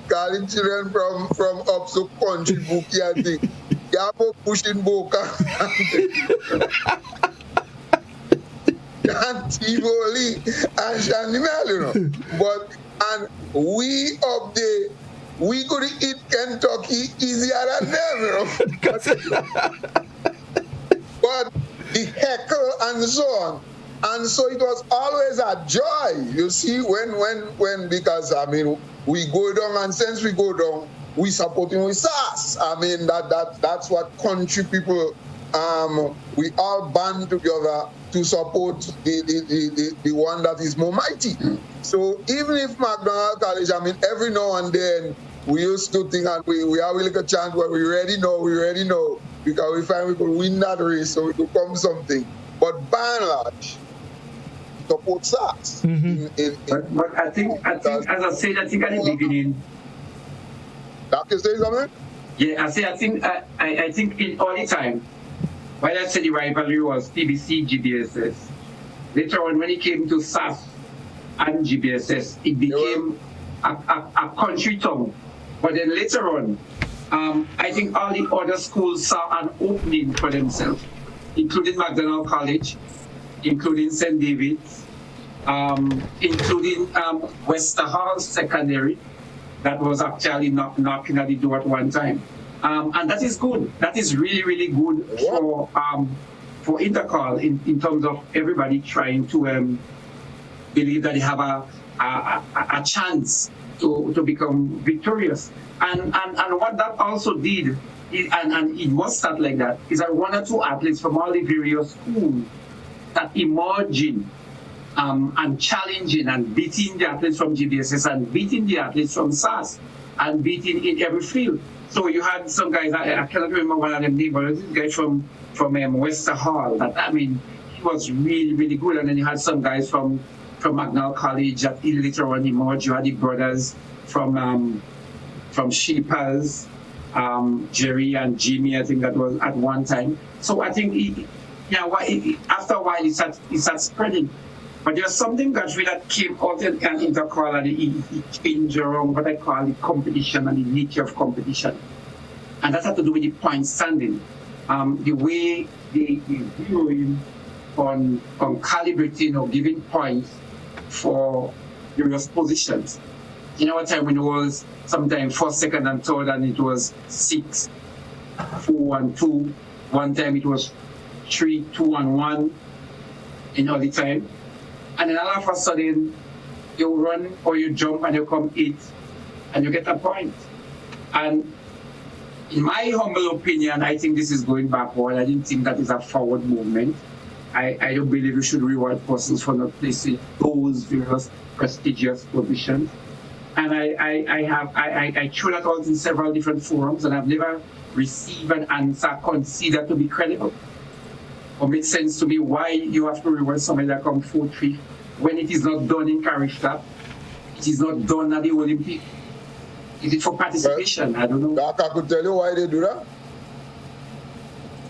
calling children from up to country bookie and things. You have to pushing Boca and Tivoli and Shanimel, you know. But and we up there, we could eat Kentucky easier than them, you know. But the heckle and so on. And so it was always a joy, you see, when because I mean we go down, and since we go down, we supporting with SAS. I mean that's what country people we all band together to support the one that is more mighty. So even if McDonald College, I mean every now and then we used to think and we have a little chance where we already know because we find we could win that race, so we could come something. But by and large, support SAS. Mm-hmm. But I think, as I said, at the beginning. Doctor say something? Yeah, I think in all the time, while I said the rivalry was TBC, GBSS, later on when it came to SAS and GBSS, it became a country tongue. But then later on, I think all the other schools saw an opening for themselves, including McDonald College, including St. David's, including Wester Hall Secondary, that was actually knocking at the door at one time. And that is good. That is really, really good for intercall in terms of everybody trying to believe that they have a chance to become victorious. And what that also did, and it must start like that, is that one or two athletes from all the various schools that emerging and challenging and beating the athletes from GBSS and beating the athletes from SAS and beating in every field. So you had some guys, I cannot remember one of them names, but this guy from Wester Hall, that I mean, he was really, really good. And then you had some guys from McDonald College that later on emerged. You had the brothers from Sheepers, Jerry and Jimmy, I think that was at one time. So I think, after a while, it started spreading. But there's something that came out in intercall, and it changed around what I call the competition and the nature of competition. And that had to do with the point standing. The way they viewing on calibrating or giving points for various positions. In our time when it was sometimes first, second, and third, and it was 6, 4, and 2. One time it was 3, 2, and 1 in all the time. And then all of a sudden, you run or you jump and you come 8 and you get a point. And in my humble opinion, I think this is going backward. I didn't think that is a forward movement. I don't believe we should reward persons for not placing those various prestigious positions. And I threw that out in several different forums, and I've never received an answer considered to be credible. or make sense to me why you have to reward somebody that come 4th, when it is not done in Karishta, it is not done at the Olympic. Is it for participation? I don't know. I could tell you why they do that.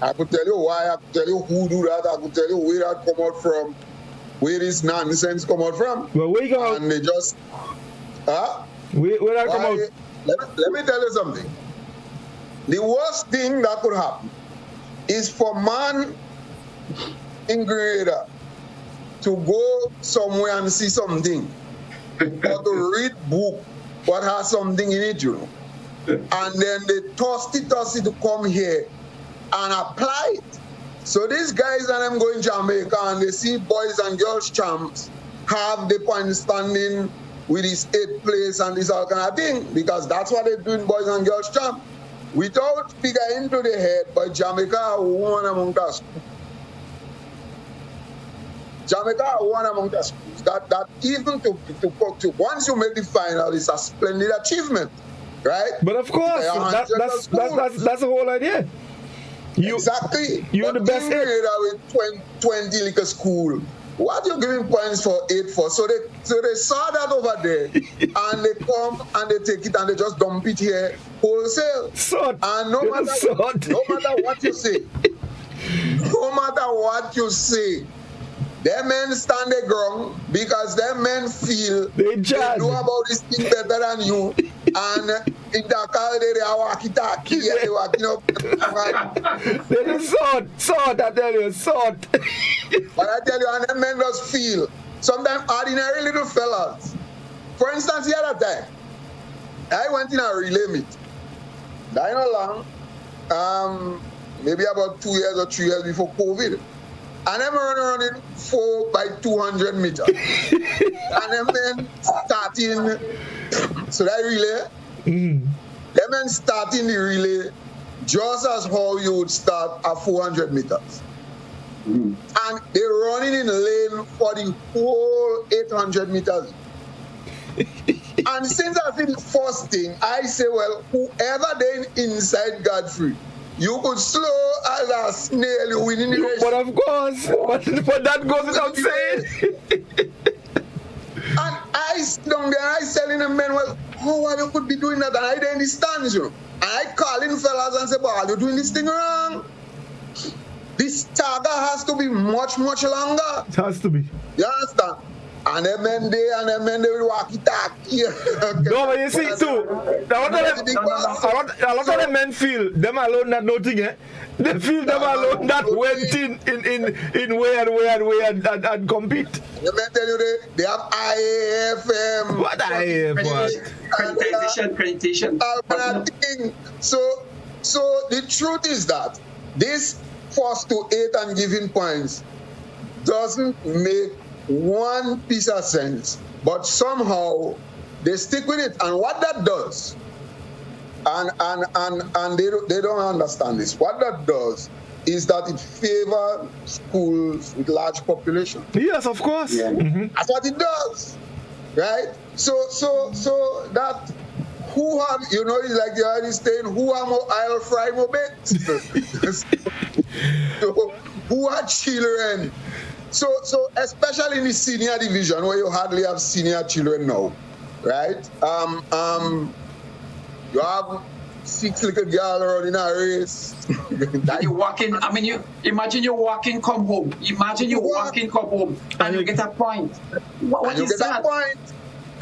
I could tell you why, I could tell you who do that, I could tell you where that come out from, where this nonsense come out from. Well, where you come out? And they just, where that come out? Let me tell you something. The worst thing that could happen is for man in Grenada to go somewhere and see something, or to read book what has something in it, you know, and then they toss it to come here and apply it. So these guys and them go in Jamaica and they see boys and girls champs have the point standing with this 8th place and this all kind of thing, because that's what they do in boys and girls champ. Without figure into the head, but Jamaica won among the schools. Jamaica won among the schools. That even to once you make the final, it's a splendid achievement, right? But of course, that's the whole idea. Exactly. You're the best with 20 liquor school. What are you giving points for 8 for? So they saw that over there and they come and they take it and they just dump it here wholesale. And no matter what you say, them men stand their ground because them men feel they know about this thing better than you. And in Dakar, they are walkie-talkie and they walking up. They are sort, I tell you, sort. But I tell you, and them men just feel. Sometimes ordinary little fellas. For instance, the other time, I went in a relay meet. I know long, maybe about 2 years or 3 years before COVID. And them running 4 by 200 meters. And them men starting, so that relay, them men starting the relay just as how you would start at 400 meters. And they're running in lane for the whole 800 meters. And since I think the first thing, I say, well, whoever then inside Godfrey, you could slow as a snail, you winning the race. But of course, but that goes without saying. And I down there, I telling them, man, well, how you could be doing that? And I didn't understand, you know. And I calling fellas and say, but are you doing this thing wrong? This target has to be much, much longer. It has to be. You understand? And them men they walkie-talkie. No, but you see too, a lot of the men feel them alone that nothing, eh? They feel them alone that went in way and compete. The men tell you they have IAFM. What IAFM? Accreditation. So the truth is that this 1st to 8 and giving points doesn't make one piece of sense, but somehow they stick with it. And what that does, and they don't understand this, what that does is that it favors schools with large population. Yes, of course. Yeah. That's what it does, right? So that who have, you know, it's like the already saying, who are more I'll fry more bits. So, who are children? So especially in the senior division where you hardly have senior children now, right? You have 6 little girls running a race. You walking, I mean, you imagine you walking, come home. Imagine you walking, come home, and you get a point. What is that?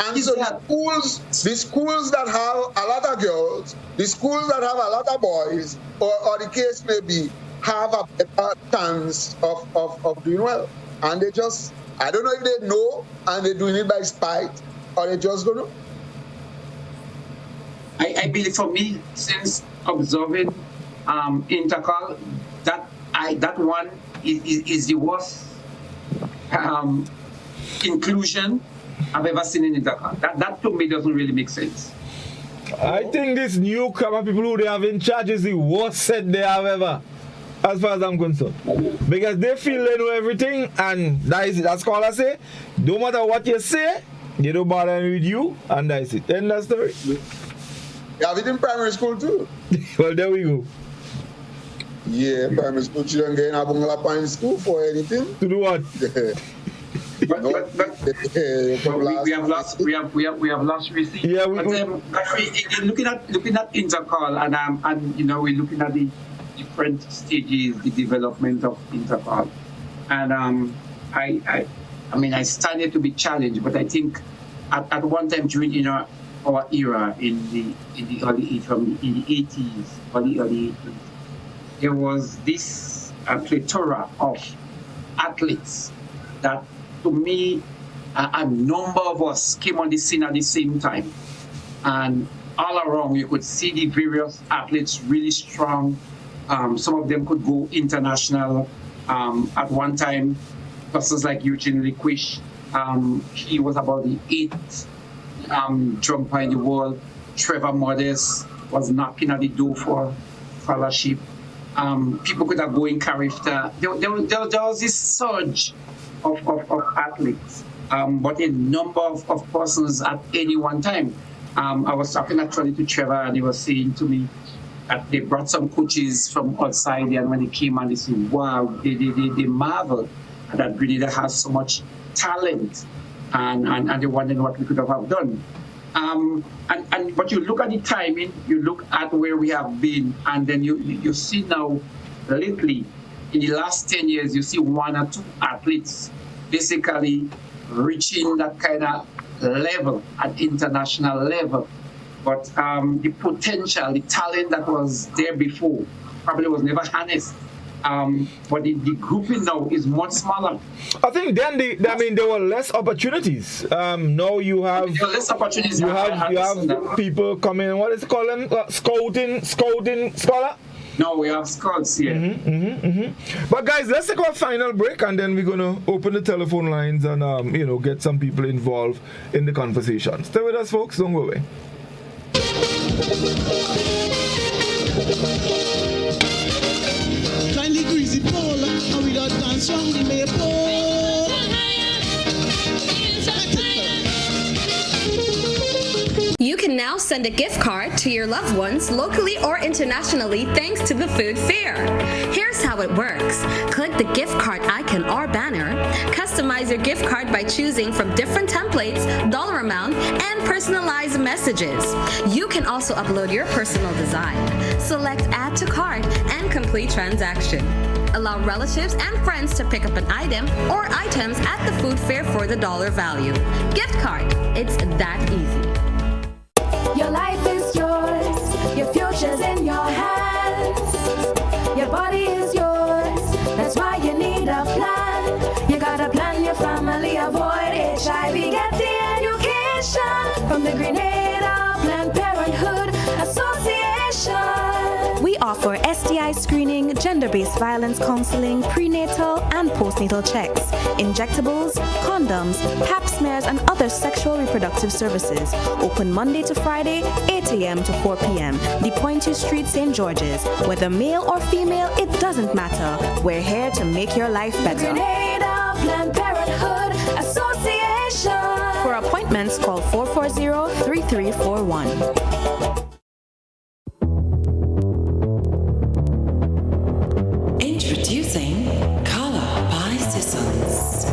And so the schools that have a lot of girls, the schools that have a lot of boys, or the case may be, have a better chance of doing well. And they just, I don't know if they know and they're doing it by spite, or they just don't know. I believe for me, since observing Intercal, that one is the worst inclusion I've ever seen in Intercal. That to me doesn't really make sense. I think this new crop of people who they have in charge is the worst set they have ever, as far as I'm concerned. Because they feel they know everything, and that's all I say. No matter what you say, they don't bother with you, and that's it. End of story. You have it in primary school too. Well, there we go. Yeah, primary school children getting a bungalow in school for anything. To do what? But we have lost receipt. Yeah, looking at Intercall and you know, we're looking at the different stages, the development of Intercall, and I mean, I started to be challenged, but I think at one time during our era in the early from in the 80s, early 80s, there was this plethora of athletes that, to me, a number of us came on the scene at the same time, and all around you could see the various athletes really strong. Some of them could go international. At one time, persons like Eugene Liquish, he was about the 8th jumper in the world. Trevor Modest was knocking at the door for fellowship. People could have go in Carifta. There was this surge of athletes, but a number of persons at any one time. I was talking actually to Trevor, and he was saying to me that they brought some coaches from outside, and when they came and they said, wow, they marveled that Grenada has so much talent, and they wondered what we could have done. But you look at the timing, you look at where we have been, and then you see now, lately, in the last 10 years, you see 1 or 2 athletes basically reaching that kind of level at international level. But the potential, the talent that was there before probably was never harnessed. But the grouping now is much smaller. I think then there were less opportunities. Now you have there were less opportunities. You have people coming. What is it called? Scouting scholar. No, we have scouts here. But guys, let's take our final break, and then we're gonna open the telephone lines and get some people involved in the conversation. Stay with us, folks. Don't go away. Kindly greasy pole, and we don't dance round the maypole. You can now send a gift card to your loved ones locally or internationally thanks to the food fair. Here's how it works. Click the gift card icon or banner, customize your gift card by choosing from different templates, dollar amount, and personalized messages. You can also upload your personal design. Select add to cart and complete transaction. Allow relatives and friends to pick up an item or items at the food fair for the dollar value. Gift card. It's that easy. Your life is yours, your future's in your hands. Your body is yours, that's why you need a plan. You gotta plan your family, avoid HIV, get the education from the Grenada Planned Parenthood Association. We offer STI screening, gender-based violence counseling, prenatal and postnatal checks, injectables, condoms, pap smears, and other sexual reproductive services. Open Monday to Friday, 8 a.m. to 4 p.m. The Pointy Street, St. George's. Whether male or female, it doesn't matter. We're here to make your life better. Grenada Planned Parenthood Association. For appointments, call 440-3341. Introducing Color by Sissons.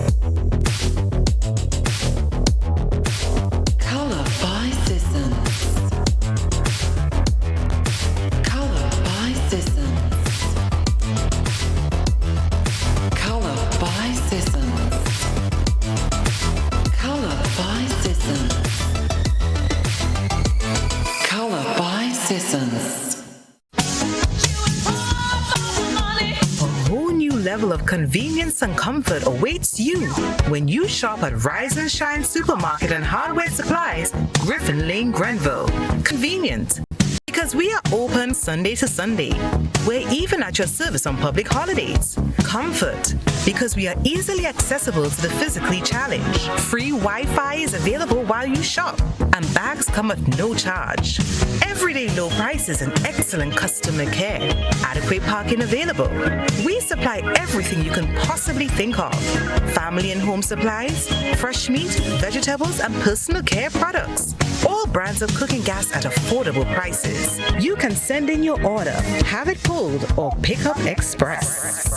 Color by Sissons. Color by Sissons. Color by Sissons. Color by Sissons. Color by Sissons. Level of convenience and comfort awaits you when you shop at Rise and Shine Supermarket and Hardware Supplies, Griffin Lane, Grenville. Convenient, because we are open Sunday to Sunday. We're even at your service on public holidays. Comfort, because we are easily accessible to the physically challenged. Free Wi-Fi is available while you shop, and bags come at no charge. Everyday low prices and excellent customer care. Adequate parking available. We supply everything you can possibly think of. Family and home supplies, fresh meat, vegetables, and personal care products. All brands of cooking gas at affordable prices. You can send in your order, have it pulled, or pick up express.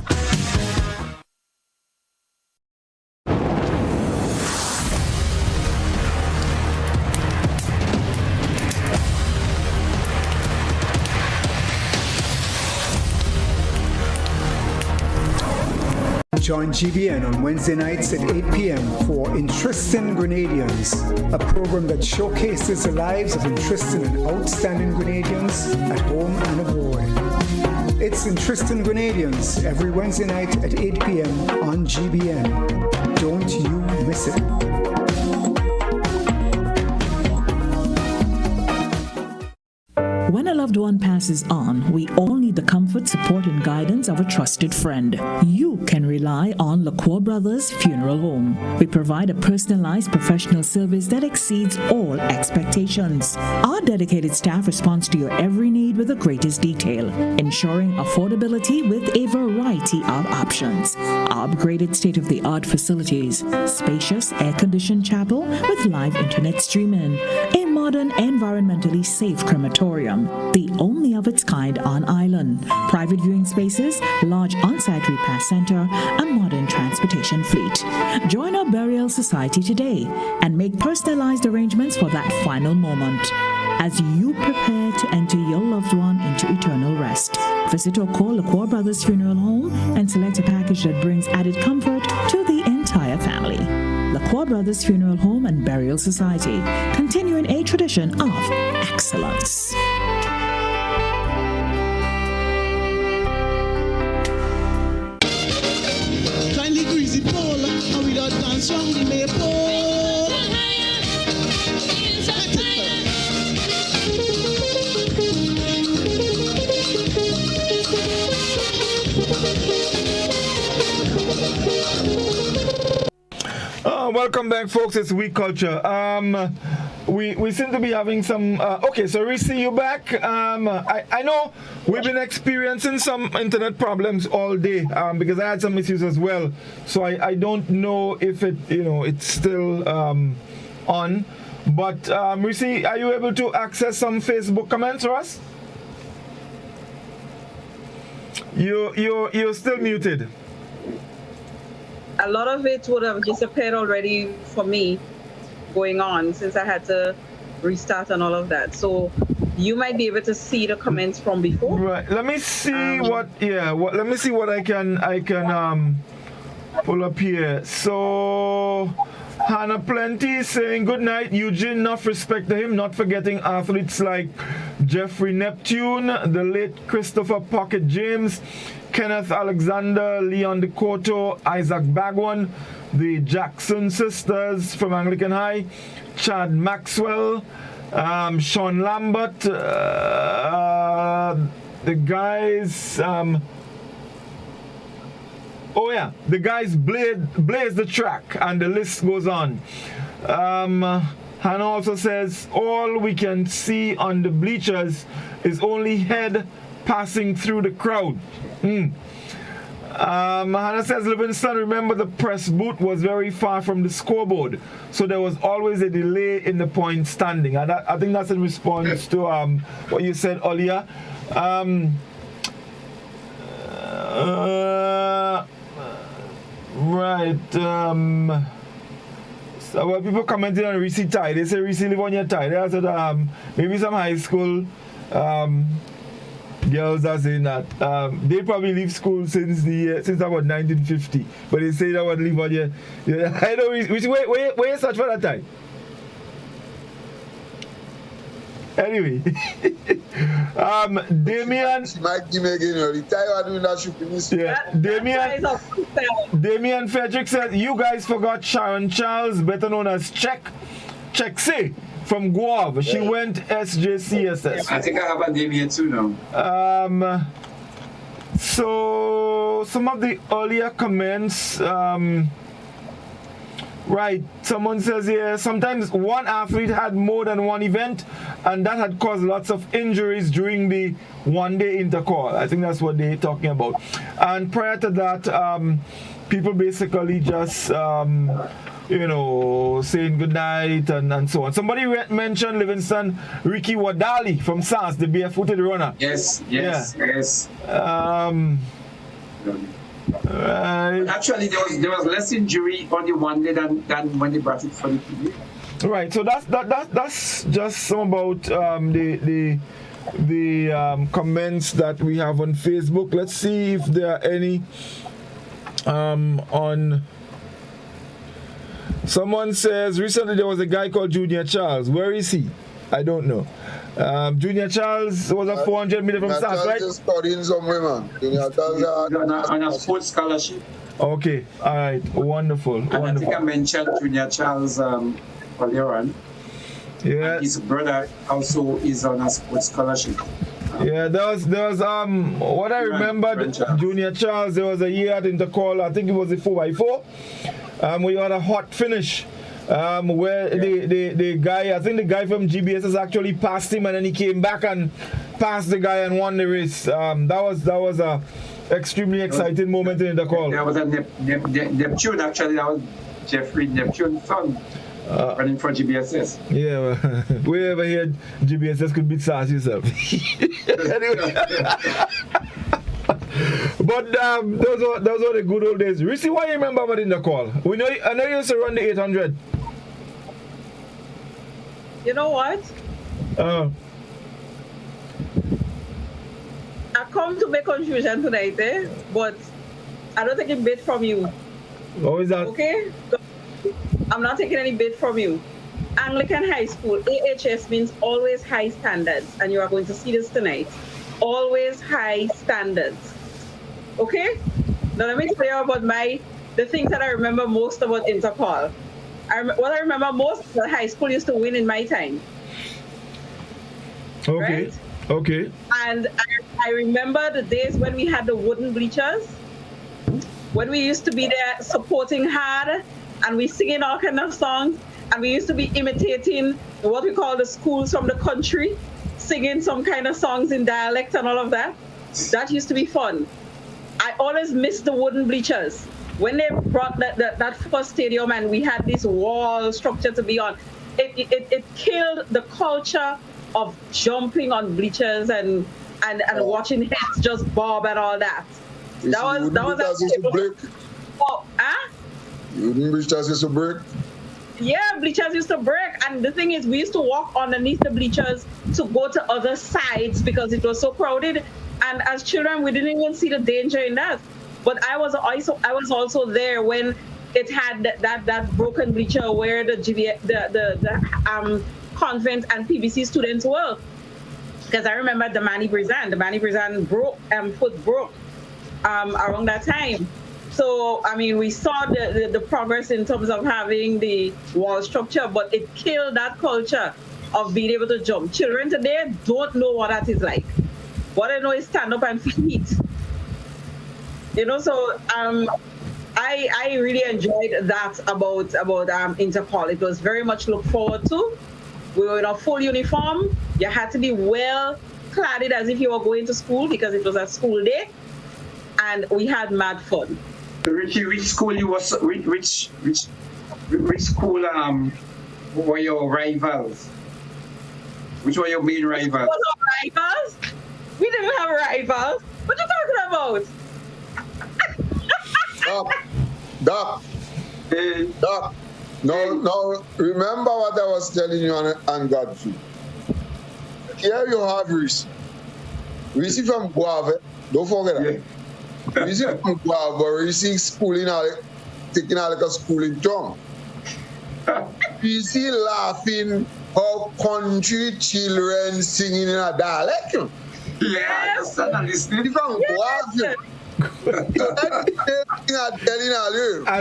Join GBN on Wednesday nights at 8 p.m. for Interesting Grenadians, a program that showcases the lives of interesting and outstanding Grenadians at home and abroad. It's Interesting Grenadians every Wednesday night at 8 p.m. on GBN. Don't you miss it. When a loved one passes on, we all need the comfort, support, and guidance of a trusted friend. You can rely on LaCour Brothers Funeral Home. We provide a personalized professional service that exceeds all expectations. Our dedicated staff responds to your every need with the greatest detail, ensuring affordability with a variety of options. Our upgraded state-of-the-art facilities, spacious air-conditioned chapel with live internet streaming, a modern, environmentally safe crematorium, the only of its kind on island, private viewing spaces, large on-site repast center, a modern transportation fleet. Join our burial society today and make personalized arrangements for that final moment as you prepare to enter your loved one into eternal rest. Visit or call LaCour Brothers Funeral Home and select a package that brings added comfort to the entire family. LaCour Brothers Funeral Home and Burial Society, continuing a tradition of excellence. Kindly greasy pole, and we don't dance round the maypole. Welcome back, folks. It's Week Culture. We seem to be having some. Okay, so Reece, you back? I know we've been experiencing some internet problems all day because I had some issues as well. So I don't know if it's still on. But Reece, are you able to access some Facebook comments for us? You're still muted. A lot of it would have disappeared already for me going on since I had to restart and all of that. So you might be able to see the comments from before. Right. Let me see let me see what I can pull up here. So Hannah Plenty is saying good night. Eugene, enough respect to him, not forgetting athletes like Jeffrey Neptune, the late Christopher Pocket James, Kenneth Alexander, Leon DeCoto, Isaac Bagwan, the Jackson sisters from Anglican High, Chad Maxwell, Sean Lambert, the guys, the guys blaze the track, and the list goes on. Hannah also says all we can see on the bleachers is only head passing through the crowd. Hannah says, Livingston, remember the press booth was very far from the scoreboard, so there was always a delay in the point standing. And I think that's in response to what you said earlier. So well, people commenting on Reece tie. They say Reece live on your tie. They said maybe some high school girls are saying that they probably leave school since about 1950, but they say that would leave on your. I know. Where you search for that time? Anyway, Damien. Damien Frederick said, you guys forgot Sharon Charles, better known as Check-C from Guave. She went SJCSS. I think I have a Damien too now. So some of the earlier comments, right, someone says here, sometimes one athlete had more than one event and that had caused lots of injuries during the one-day intercall. I think that's what they're talking about. And prior to that, people basically just saying goodnight and so on. Somebody mentioned Livingston Ricky Wadali from SAS, the barefooted runner. Yes. Right. Actually, there was less injury on the one day than when they brought it for the TV. Right. So that's just some about the comments that we have on Facebook. Let's see if there are any on. Someone says recently there was a guy called Junior Charles. Where is he? I don't know. Junior Charles was a 400 meter from SAS, right? Just studying somewhere, man. Junior Charles on a sports scholarship. Okay, all right, wonderful. And I think I mentioned Junior Charles earlier on. Yeah. And his brother also is on a sports scholarship. Yeah, there was what I remember, Junior Charles, there was a year at Intercall, I think it was a 4x4, where you had a hot finish. Where the guy, I think the guy from GBS has actually passed him, and then he came back and passed the guy and won the race. That was a extremely exciting moment in the call. That was a Neptune, actually. That was Jeffrey Neptune's son running for GBSS. Yeah, we ever heard GBSS could beat SAS yourself. Anyway. But those were the good old days. Reece, what do you remember about in the call? I know you used to run the 800. You know what? I come to make confusion tonight, but I don't take a bit from you. What is that? Okay? I'm not taking any bit from you. Anglican High School, AHS means always high standards, and you are going to see this tonight. Always high standards. Okay? Now let me tell you about the things that I remember most about Intercall. What I remember most is that high school used to win in my time. Okay. Right? Okay. And I remember the days when we had the wooden bleachers, when we used to be there supporting hard, and we singing all kind of songs, and we used to be imitating what we call the schools from the country, singing some kind of songs in dialect and all of that. That used to be fun. I always miss the wooden bleachers. When they brought that first stadium and we had this wall structure to be on, it killed the culture of jumping on bleachers and watching heads just bob and all that. That was Wooden bleachers used to break? Yeah, bleachers used to break. And the thing is, we used to walk underneath the bleachers to go to other sides because it was so crowded. And as children, we didn't even see the danger in that. But I was also there when it had that broken bleacher where the convent and PBC students were. Because I remember the Manny Brizan foot broke around that time. So, I mean, we saw the progress in terms of having the wall structure, but it killed that culture of being able to jump. Children today don't know what that is like. What I know is stand up and feet. So I really enjoyed that about Intercall. It was very much looked forward to. We were in a full uniform. You had to be well cladded as if you were going to school because it was a school day, and we had mad fun. Richie, which school which school were your rivals? Which were your main rivals? Rivals? We didn't have rivals. What are you talking about? Doc. No, remember what I was telling you on Godfrey. Here you have Reece. Reece from Guava. Don't forget that. Reece from Guava. Reece schooling, taking like a schooling tongue. Reece laughing how country children singing in a dialect. Yes. From Guava.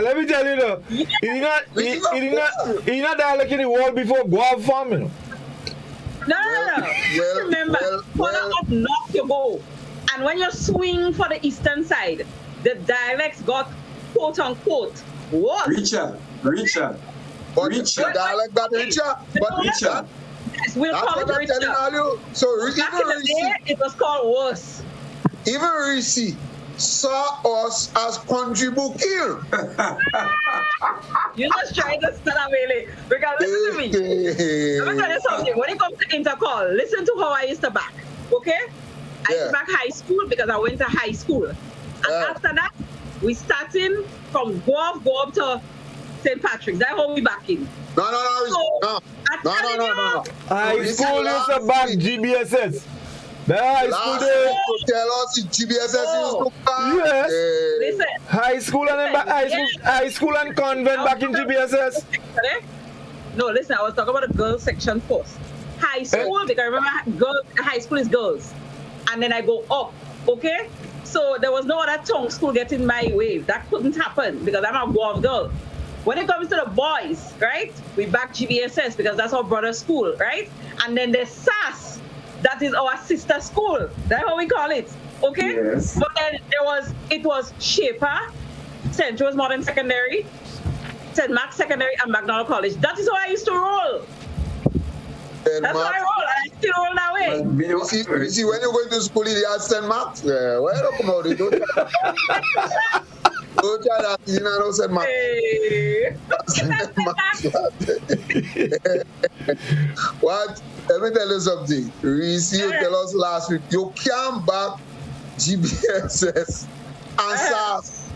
Let me tell you though, he did not dialect in the wall before Guava farming. No. Remember, follow up, knock your bow. And when you swing for the eastern side, the dialects got quote unquote what? Richard. But the dialect got richer. But Richard. Yes, we'll That's call it what I'm richer. telling all you. So Back in the day, it was called worse. Even Reece saw us as country booking. You just trying to stand up really. Because listen to me. Let me tell you something. When it comes to intercall, listen to how I used to back. Okay? I used to back high school because I went to high school. And after that, we starting from go up to St. Patrick's. That's how we back in. No. High school used to back GBSS. The high school there. Tell us GBSS used to back. Yes. Listen. High school and high school and convent back in GBSS. No, listen, I was talking about the girls section first. High school, because remember, high school is girls. And then I go up, okay? So there was no other tongue school getting my way. That couldn't happen because I'm a Guam girl. When it comes to the boys, right, we back GBSS because that's our brother school, right? And then there's SAS, that is our sister school. That's how we call it, okay? Yes. But then it was Shaper, St. Joe's Modern Secondary, St. Mark's Secondary, and McDonald College. That is how I used to roll. That's how I roll, and I still roll that way. You see, when you go to school, you have St. Mark's. Where do you come out? Don't try that. You know, St. Mark's. What? Let me tell you something. Reece, you tell us last week, you can't back GBSS and SAS.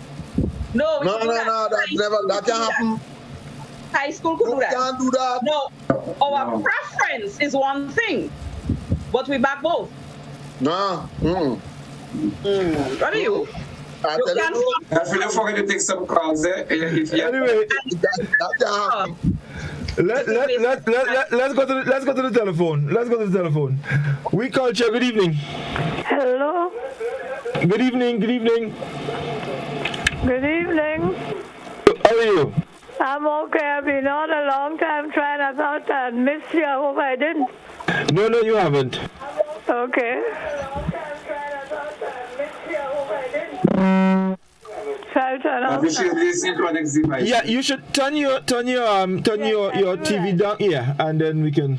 No, that can't happen. High school could do that. Can't do that. No, our preference is one thing, but we back both. No. What are you? I feel forget to take some calls there. Anyway, that can't happen. Let's go to the telephone. We call you. Good evening. Hello. Good evening. Good evening. How are you? I'm okay. I've been on a long time trying. I thought I'd missed you. I hope I didn't. No, you haven't. Okay. Yeah, you should turn your TV down here, and then we can.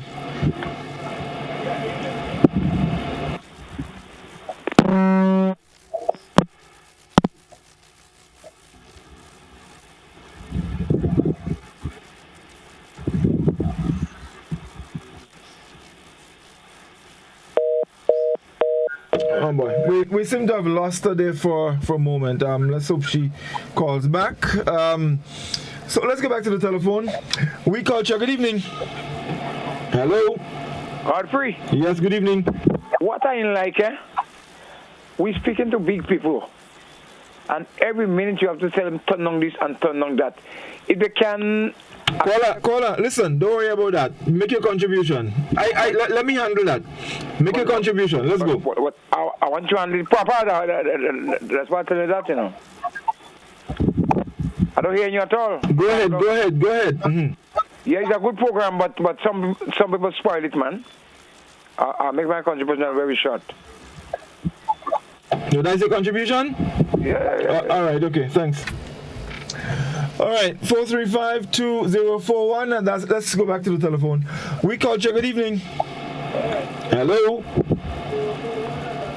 Oh boy, we seem to have lost her there for a moment. Let's hope she calls back. So let's get back to the telephone. We call you. Good evening. Hello. Godfrey. Yes, good evening. What I like, we speaking to big people, and every minute you have to tell them turn on this and turn on that. If they can. Caller, listen, don't worry about that. Make your contribution. Let me handle that. Make your contribution. Let's go. I want to handle it proper. That's why I tell you that, you know. I don't hear you at all. Go ahead. Mm-hmm. Yeah, it's a good program, but some people spoil it, man. I'll make my contribution very short. So that's your contribution? Yeah. All right, okay, thanks. All right, 435-2041, and let's go back to the telephone. We called you. Good evening. Hello.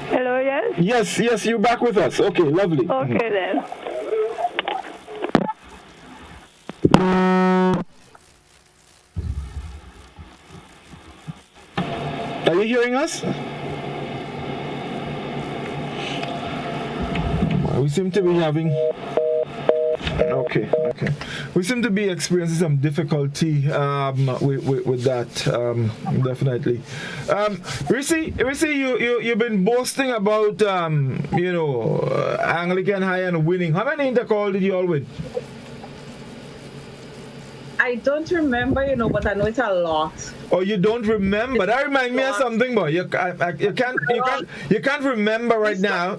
Hello, yes? Yes, you're back with us. Okay, lovely. Okay, then. Are you hearing us? We seem to be having... Okay. We seem to be experiencing some difficulty with that, definitely. Reece, you've been boasting about, Anglican High and winning. How many intercall did you all win? I don't remember, but I know it's a lot. Oh, you don't remember? That reminds me of something, boy. You can't remember right now.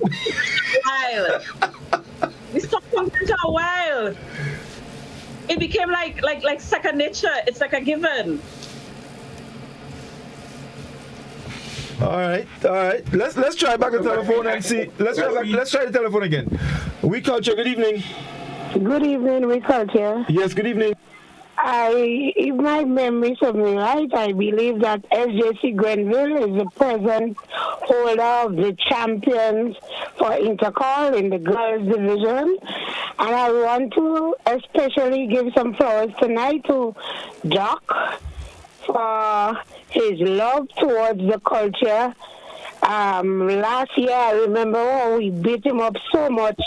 We stopped something for a while. It became like second nature. It's like a given. All right. Let's try back the telephone and see. Let's try the telephone again. We culture. Good evening. Good evening, we culture. Yes. Good evening. If my memory serves me right, I believe that SJC Grenville is the present holder of the champions for Intercall in the girls division. And I want to especially give some flowers tonight to Doc for his love towards the culture. Last year, I remember we beat him up so much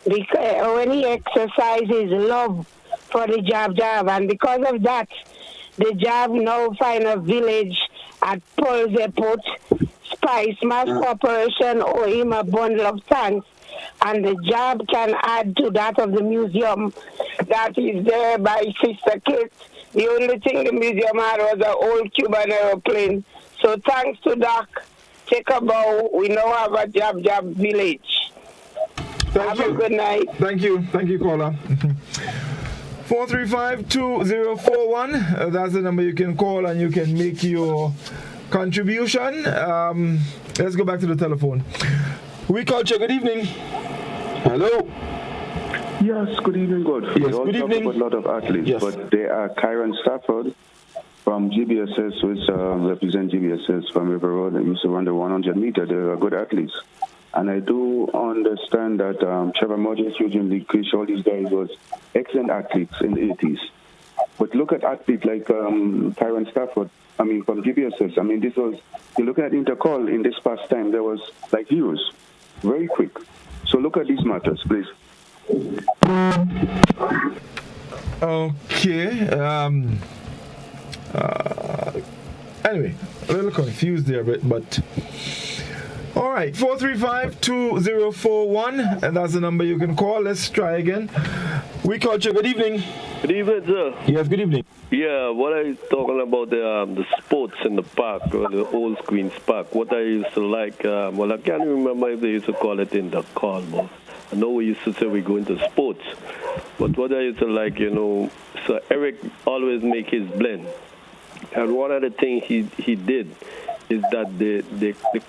because when he exercised his love for the Jab, and because of that, the Jab now find a village at Paul's Airport. Spice Mass Corporation owe him a bundle of thanks, and the Jab can add to that of the museum that is there by Sister Kate. The only thing the museum had was an old Cuban aeroplane. So thanks to Doc. Take a bow. We now have a Jab village. Have a good night. Thank you, caller. 435-2041. That's the number you can call and you can make your contribution. Let's go back to the telephone. We culture. Good evening. Hello. Yes, good evening, Godfrey. Yes, good evening. About a lot of athletes, but they are Kyron Stafford from GBSS, which represent GBSS from River Road. They used to run the 100 meter. They are good athletes. And I do understand that Trevor Moses, Eugene Lee, Chris, all these guys was excellent athletes in the 80s. But look at athletes like Kyron Stafford, from GBSS. This was, you're looking at Intercall in this past time, there was like heroes, very quick. So look at these matters, please. Okay. Anyway, a little confused there, but all right. 435-2041, and that's the number you can call. Let's try again. We culture. Good evening. Good evening, sir. Yes, good evening. Yeah, what are you talking about the sports in the park, or the old Queen's Park? What I used to like, I can't remember if they used to call it in the call, but I know we used to say we go into sports. But what I used to like, so Eric always make his blend. And one of the things he did is that the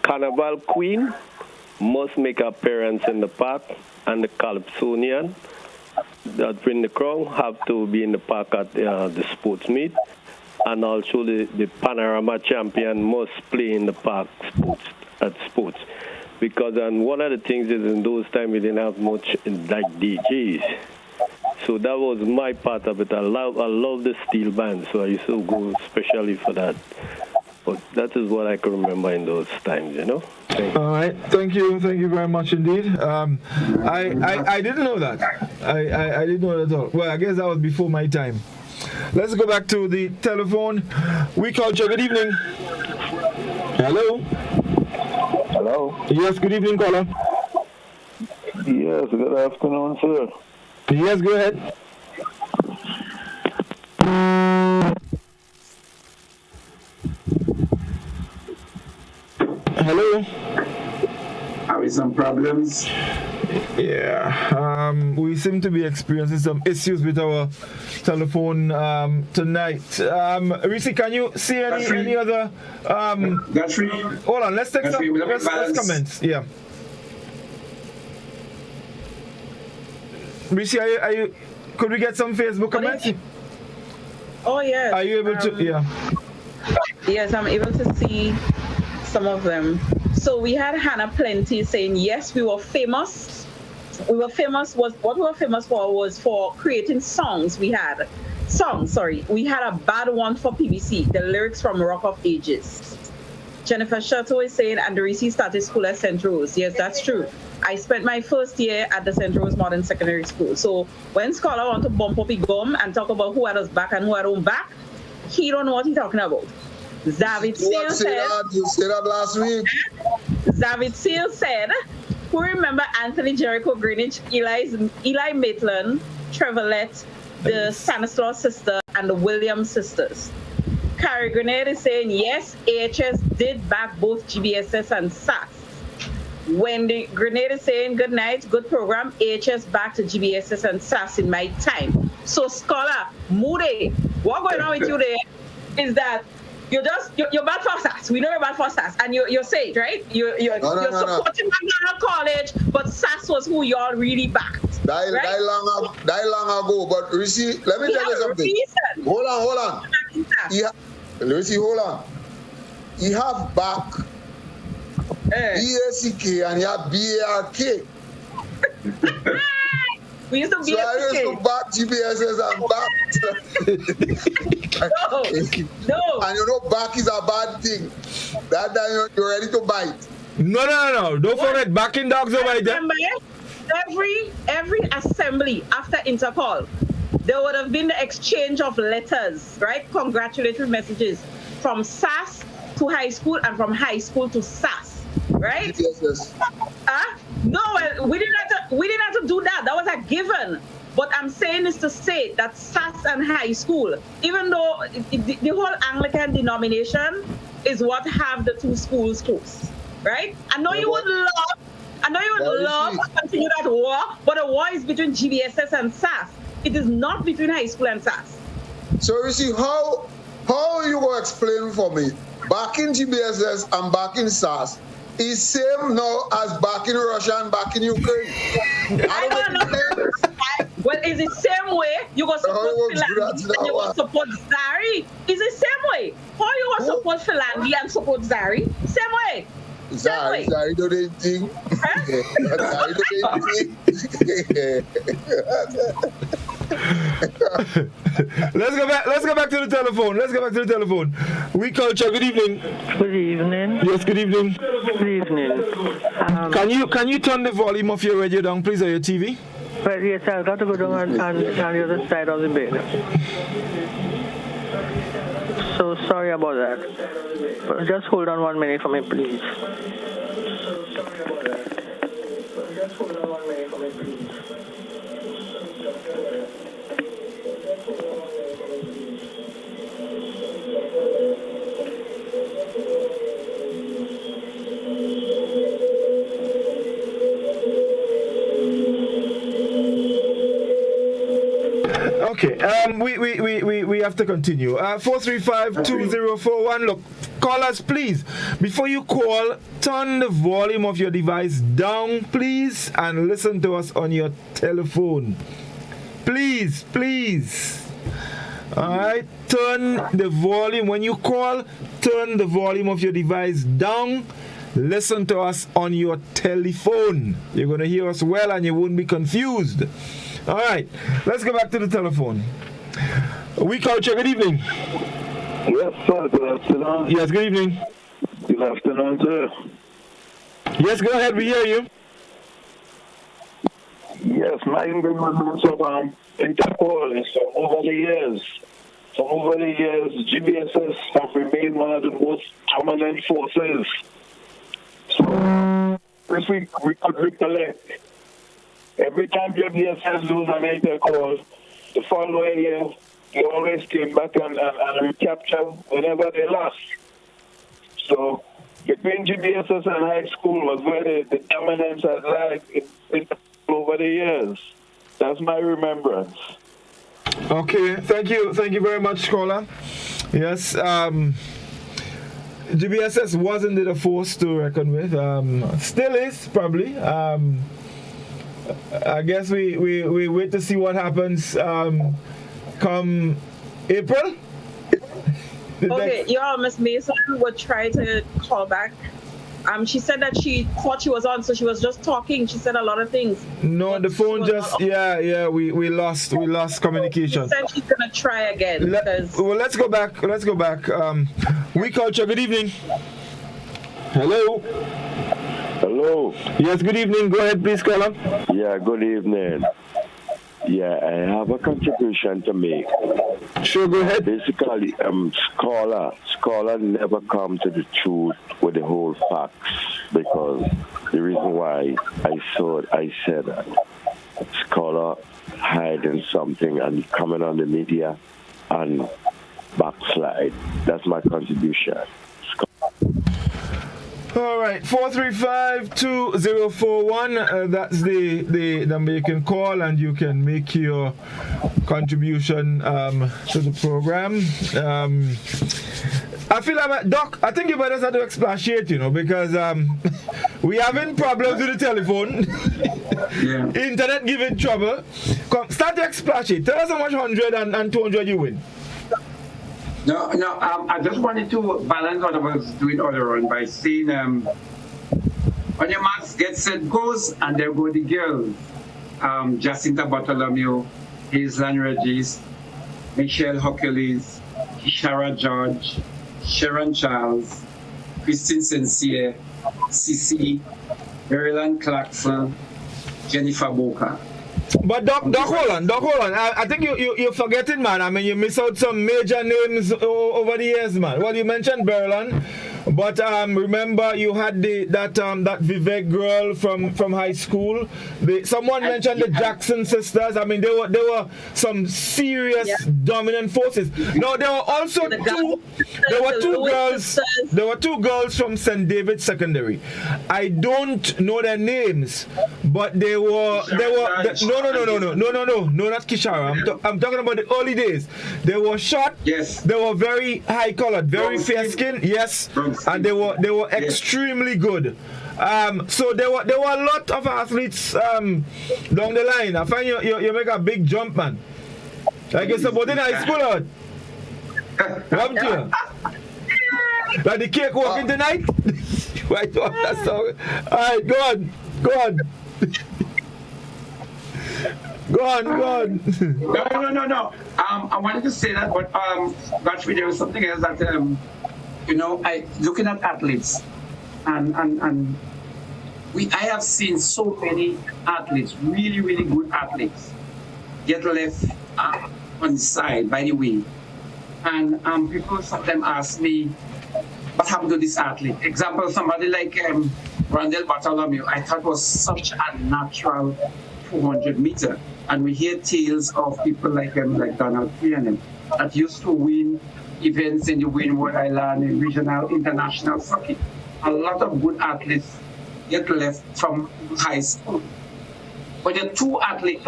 Carnival Queen must make an appearance in the park, and the Calypsonian that bring the crown have to be in the park at the sports meet, and also the Panorama champion must play in the park at sports. Because one of the things is in those times we didn't have much like DJs. So that was my part of it. I love the steel band, so I used to go especially for that. But that is what I can remember in those times, All right, thank you very much indeed. I didn't know that. I didn't know that at all. Well, I guess that was before my time. Let's go back to the telephone. We culture. Good evening. Hello. Hello. Yes, good evening, caller. Yes, good afternoon, sir. Yes, go ahead. Hello. Having some problems? Yeah. We seem to be experiencing some issues with our telephone tonight. Reece, can you see any other? Godfrey. Hold on. Let's take some comments. Yeah. Reece, are you? Could we get some Facebook comments? Oh yes. Are you able to? Yeah. Yes, I'm able to see some of them. So we had Hannah Plenty saying, yes, we were famous. What we were famous for was for creating songs. We had a bad one for PBC, the lyrics from Rock of Ages. Jennifer Chateau is saying, and Reece started school at St. Rose. Yes, that's true. I spent my first year at the St. Rose Modern Secondary School. So when Scholar want to bump up his gum and talk about who had us back and who had us back, he don't know what he's talking about. Zavid Seal said, you said that last week. Zavid Seal said, who remember Anthony Jericho Greenwich, Eli Maitland, Trevelette, the Stanislaus sister, and the Williams sisters. Carrie Grenade is saying, yes, AHS did back both GBSS and SAS. Wendy Grenade is saying, good night, good program. AHS back to GBSS and SAS in my time. So, Scholar, Moody, what's going on with you there is that you're bad for SAS. We know you're bad for SAS, and you're safe, right? You're supporting McDonald College, but SAS was who y'all really backed. Die long ago. But Reece, let me tell you something. Hold on. Reece, hold on. You have back BACK and you have BARK. We used to be so I used to back GBSS and back. No. And you know, back is a bad thing. That time you're ready to bite. No. Don't forget, backing dogs are right there. Every assembly after intercall, there would have been the exchange of letters, right? Congratulatory messages from SAS to high school and from high school to SAS, right? Yes. No, we didn't have to do that. That was a given. What I'm saying is to say that SAS and high school, even though the whole Anglican denomination is what have the two schools close, right? I know you would love to continue that war, but the war is between GBSS and SAS. It is not between high school and SAS. So you see, how you going to explain for me back in GBSS and back in SAS is same now as back in Russia and back in Ukraine? I don't know. Well, is it same way you go support Finley and you go support Zari? Is it same way? How you go support Finley and support Zari? Same way. Zari do the thing. Zari do Let's go back to the telephone. We culture. Good evening. Good evening. Yes, good evening. Good evening. Can you turn the volume of your radio down, please, or your TV? But yes, I've got to go down on the other side of the bed. So sorry about that. But just hold on 1 minute for me, please. Okay, we have to continue. 435-2041. Look, call us, please. Before you call, turn the volume of your device down, please, and listen to us on your telephone. Please. All right, turn the volume. When you call, turn the volume of your device down. Listen to us on your telephone. You're going to hear us well and you won't be confused. All right, let's go back to the telephone. We culture, good evening. Yes, sir, good afternoon. Yes, good evening. Good afternoon, sir. Yes, go ahead, we hear you. Yes, my remembrance of intercall is over the years. So over the years, GBSS have remained one of the most dominant forces. So if we could recollect, every time GBSS lose an intercall, the following year, they always came back and recapture whenever they lost. So between GBSS and high school was where the dominance has lied over the years. That's my remembrance. Okay, thank you very much, caller. Yes, GBSS was indeed a force to reckon with. Still is, probably. I guess we wait to see what happens come April. Okay, Miss Mason would try to call back. She said that she thought she was on, so she was just talking. She said a lot of things. No, the phone just we lost communication. She said she's gonna try again. Let's go back. We culture. Good evening. Hello. Hello. Yes, good evening. Go ahead, please, caller. Yeah, good evening. Yeah, I have a contribution to make. Sure, go ahead. Basically, scholar never come to the truth with the whole facts, because the reason why I said that scholar hiding something and coming on the media and backslide. That's my contribution. All right, 435-2041. That's the number you can call, and you can make your contribution to the program. I feel like, Doc, I think you better start to expatiate, because we having problems with the telephone. Internet giving trouble. Come, start to expatiate. Tell us how much 100 and 200 you win. No, I just wanted to balance what I was doing earlier on by saying, on your marks, get set, goes, and there go the girls. Jacinta Bartholomew, Hazelyn Regis, Michelle Hercules, Kishara George, Sharon Charles, Christine Sincere, Sissy, Maryland Clarkson, Jennifer Boca. But Doc, hold on. I think you're forgetting, man. I mean, you miss out some major names over the years, man. Well, you mentioned Berlin, but remember you had that Vivek girl from high school. Someone mentioned the Jackson sisters. I mean, there were some serious dominant forces. No, there were also There were two girls from St. David's Secondary. I don't know their names, but they were. No, not Kishara. I'm talking about the early days. They were short. Yes. They were very high colored, very fair skin. Yes. And they were extremely good. So there were a lot of athletes down the line. I find you make a big jump, man. Like it's about in high school out. Come to you. Like the cake walking tonight. Right on. That's all. All right, go on. Go on. No. I wanted to say that, but Godfrey, there was something else that I looking at athletes, and I have seen so many athletes, really, really good athletes, get left on the side. By the way, and people sometimes ask me, what happened to this athlete? Example, somebody like Randall Bartholomew, I thought was such a natural 400 meter. And we hear tales of people like Donald Kiernan that used to win events in the Windward Island, in regional, international circuit. A lot of good athletes get left from high school. But there are two athletes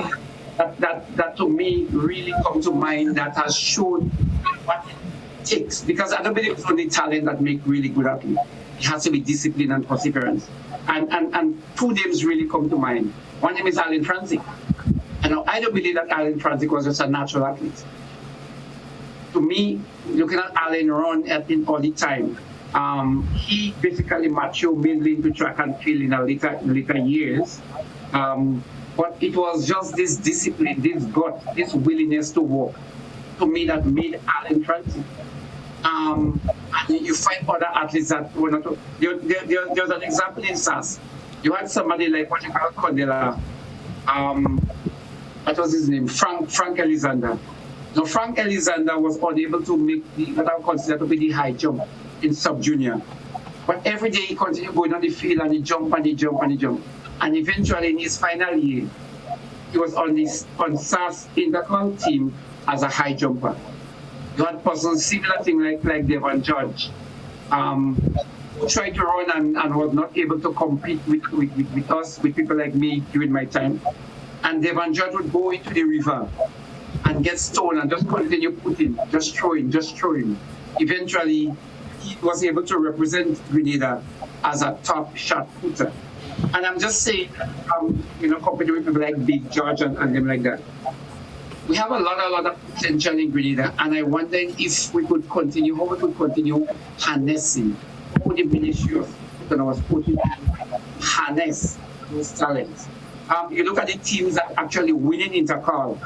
that to me really come to mind that has shown what it takes. Because I don't believe it's only talent that make really good athletes. It has to be discipline and perseverance. And two names really come to mind. One name is Alan Franzik. And I don't believe that Alan Franzik was just a natural athlete. To me, looking at Alan run all the time, he basically matured mainly into track and field in later years. But it was just this discipline, this gut, this willingness to work, to me, that made Alan Franzik. And you find other athletes that were not. There's an example in SAS. You had somebody like what you call Condela. What was his name? Frank Alexander. Now, Frank Alexander was unable to make what I would consider to be the high jump in sub-junior. But every day he continued going on the field and he jumped. And eventually in his final year, he was on SAS intercol team as a high jumper. You had persons similar thing like Devon George, who tried to run and was not able to compete with us, with people like me during my time. And Devon George would go into the river and get stoned and just continue putting, just throwing. Eventually, he was able to represent Grenada as a top shot putter. And I'm just saying, competing with people like Big George and them like that. We have a lot of potential in Grenada, and I wonder if we could continue, how we could continue harnessing, how the Ministry of Sport and our sporting harness those talents. You look at the teams that actually winning intercall,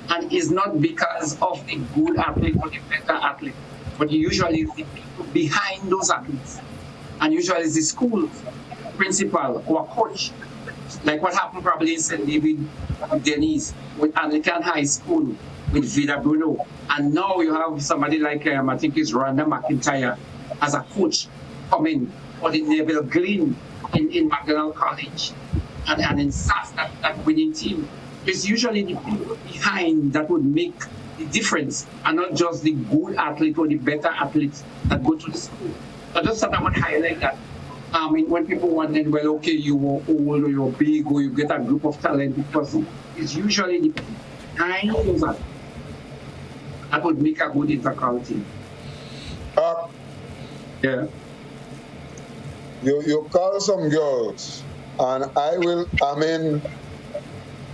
and it's not because of the good athlete or the better athlete, but usually it's the people behind those athletes. And usually it's the school principal or coach. Like what happened probably in St. David with Denise, with Anglican High School, with Vida Bruno. And now you have somebody like, I think it's Rhonda McIntyre, as a coach coming, or the Neville Green in McDonald College. And in SAS, that winning team. It's usually the people behind that would make the difference, and not just the good athlete or the better athletes that go to the school. I just thought I would highlight that. When people wonder, well, okay, you were old or you're big or you get a group of talented person, it's usually the people behind those athletes that would make a good intercol team. Yeah. You call some girls, and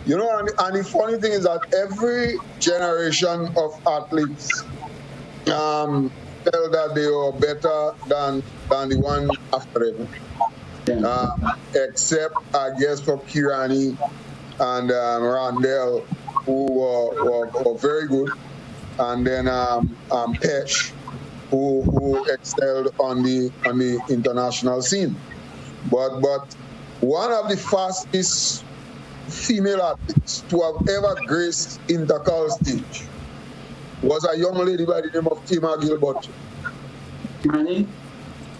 you know, and the funny thing is that every generation of athletes felt that they were better than the one after them. Except, I guess, for Kirani and Randall, who were very good, and then Pesh, who excelled on the international scene. But one of the fastest female athletes to have ever graced intercal stage was a young lady by the name of Tamar Gilbert.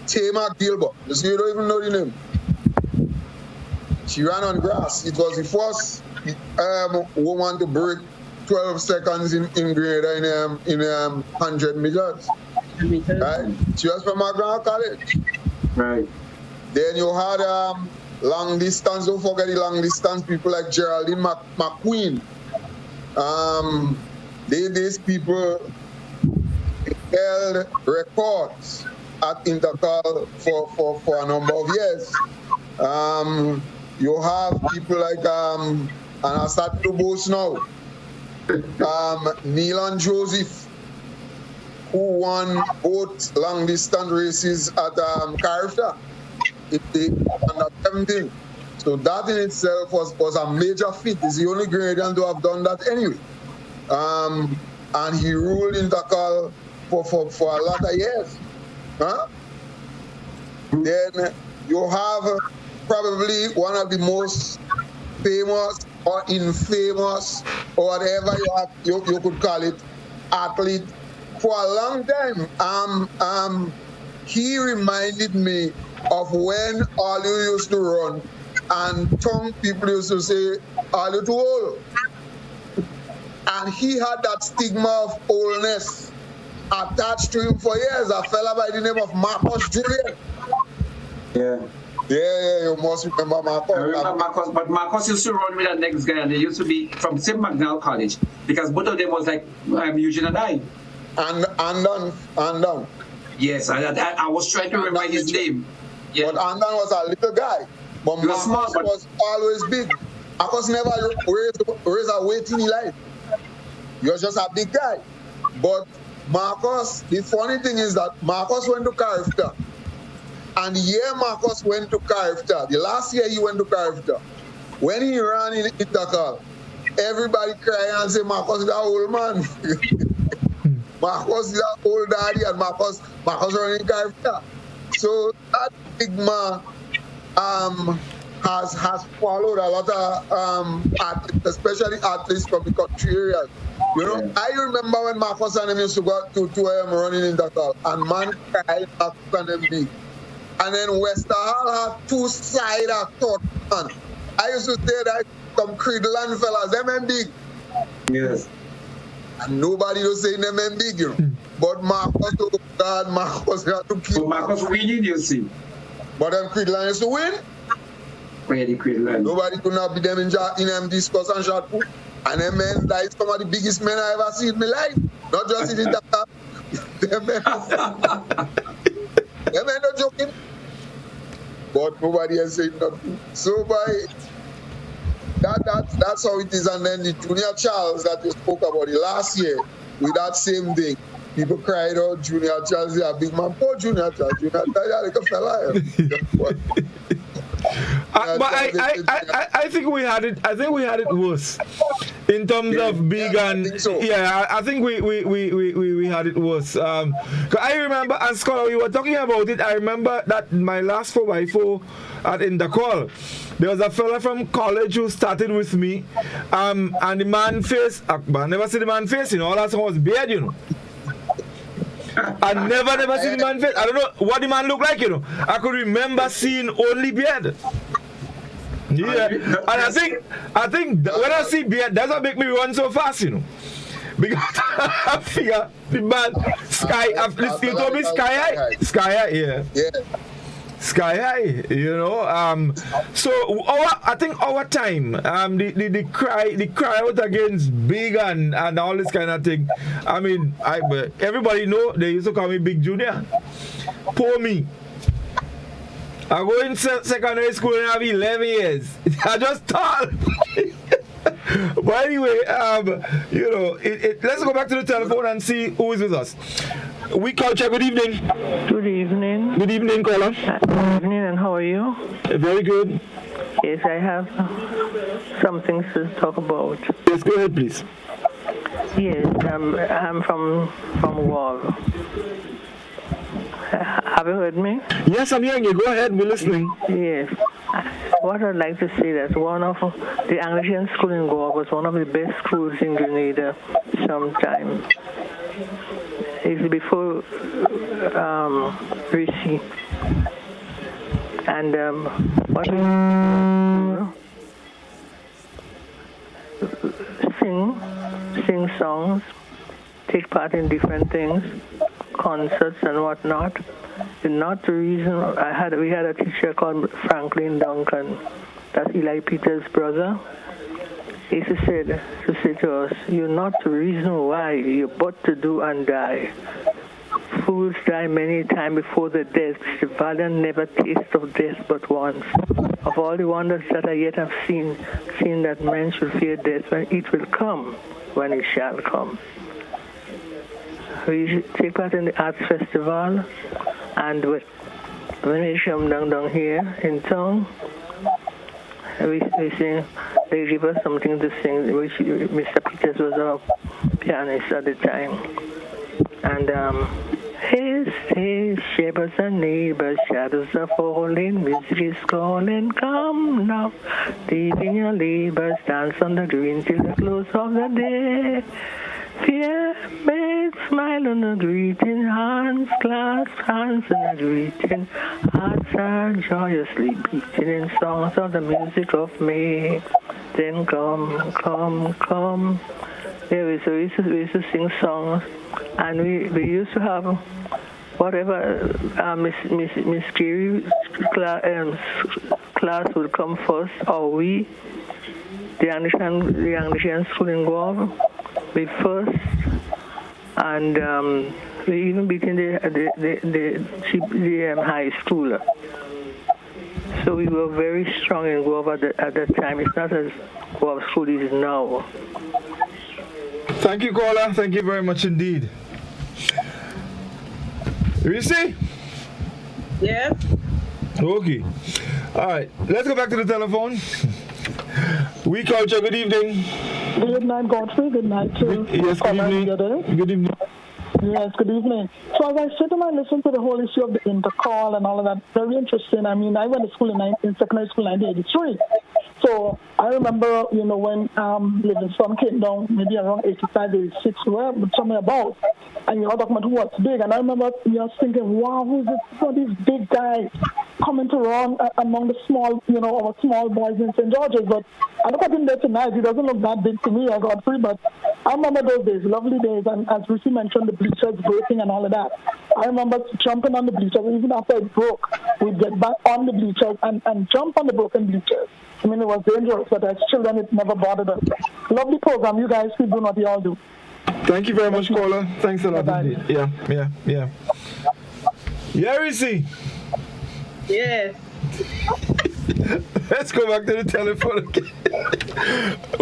Tamar Gilbert. You don't even know the name. She ran on grass. It was the first woman to break 12 seconds in grade in 100 meters. Right? She was from McGraw College. Right. Then you had long distance. Don't forget the long distance people like Geraldine McQueen. These people held records at intercal for a number of years. You have people like, and I start to boast now, Neil and Joseph, who won both long distance races at Carifta in the under 17. So that in itself was a major feat. He's the only Grenadian to have done that anyway. And he ruled intercal for a lot of years. Huh? Then you have probably one of the most famous or infamous or whatever you could call it athlete for a long time. He reminded me of when Alu used to run and some people used to say Alu too old, and he had that stigma of oldness attached to him for years. A fella by the name of Marcus Julian. Yeah, you must remember Marcus. I remember Marcus, but Marcus used to run with that next guy, and they used to be from St. McNall College, because both of them was like Eugene and I. Andon. Yes, I was trying to remember his name. Yeah. But Andon was a little guy, but Marcus was always big. Marcus never raised a weight in his life. He was just a big guy. But Marcus, the funny thing is that Marcus went to Carifta. And the year Marcus went to Carifta, the last year he went to Carifta, when he ran in intercal, everybody cried and said, Marcus is an old man. Marcus is an old daddy, and Marcus running in Carifta. So that stigma has followed a lot of athletes, especially athletes from the country areas. You know, I remember when Marcus and them used to go to running in intercal, and man cried Marcus and them big. And then Wester Hall had two sides of thought, man. I used to say that some Creedland fellas, them big. Yes. And nobody was saying them big, you know. But Marcus, oh God, Marcus had to keep. But Marcus winning, you see. But then Creedland used to win. Where the Creedland? Nobody could not beat them in discus and shot put. And them men, like some of the biggest men I ever seen in my life. Not just in the them men. Them men not joking. But nobody has said nothing. So that's how it is. And then the Junior Charles that you spoke about the last year, with that same thing, people cried out, Junior Charles is a big man. Poor Junior Charles. Junior Charles like a fella. But I think we had it. I think we had it worse in terms of big and so. I think we had it worse. 'Cause I remember, as Scholar, we were talking about it. I remember that my last 4x4 at Intercall, there was a fella from college who started with me, and the man face. I never see the man face. You know, all I saw was beard. You know. I never seen the man face. I don't know what the man looked like, you know. I could remember seeing only beard. Yeah, and I think when I see beard, that's what make me run so fast, you know. Because I figure the man Sky, you told me Sky High, yeah. sky high, you know. So I think our time, the cry out against big and all this kind of thing. I mean, everybody know they used to call me Big Junior. Poor me. I go in secondary school and I have 11 years. I just tall. But anyway, you know, let's go back to the telephone and see who is with us. We culture, good evening. Good evening. Good evening, caller. Good evening, and how are you? Very good. Yes, I have some things to talk about. Yes, go ahead, please. Yes, I'm from Wall. Have you heard me? Yes, I'm hearing you. Go ahead, we're listening. Yes. What I'd like to say that one of the Anglican school in Goa was one of the best schools in Grenada sometime. It's before Reece. And what we sing songs, take part in different things, concerts and whatnot. And not the reason we had a teacher called Franklin Duncan, that's Eli Peter's brother. He used to say to us, "You're not the reason why you're but to do and die. Fools die many times before the death. The valiant never taste of death but once. Of all the wonders that I yet have seen that men should fear death when it will come, when it shall come." We take part in the arts festival, and when we come down here in town, we sing. They give us something to sing, which Mr. Peters was our pianist at the time. And hey, shepherds and neighbors, shadows are falling, music is calling, come now, leaving your labors, dance on the green till the close of the day. Fear made smile on a greeting, hands clasped, hands in a greeting, hearts are joyously beating in songs of the music of May. Then come, come, come. Yeah, we used to sing songs, and we used to have whatever Miss Carey's class would come first, or we, the Anglican school in Guam, we first, and we even beaten the high schooler. So we were very strong in Guava at that time. It's not as Guava school is now. Thank you, caller. Thank you very much indeed. Reece? Yes? Okay. All right. Let's go back to the telephone. We culture, good evening. Good night, Godfrey. Good night to yes, good evening. Good evening. Yes, good evening. So as I sit and I listen to the whole issue of the intercall and all of that, very interesting. I mean, I went to school in secondary school in 1983. So I remember, you know, when Livingston came down, maybe around 85, 86, somewhere about, and you know, talking about who was big. And I remember thinking, wow, who's this? All these big guys coming to run among the small, you know, our small boys in St. George's. But I look at him there tonight. He doesn't look that big to me, I Godfrey, but I remember those days, lovely days. And as Reece mentioned, the bleachers breaking and all of that. I remember jumping on the bleachers. Even after it broke, we'd get back on the bleachers and jump on the broken bleachers. I mean, it was dangerous, but as children, it never bothered us. Lovely program. You guys keep doing what you all do. Thank you very much, caller. Thanks a lot indeed. Yeah. Yeah, Reece. Yes. Let's go back to the telephone again.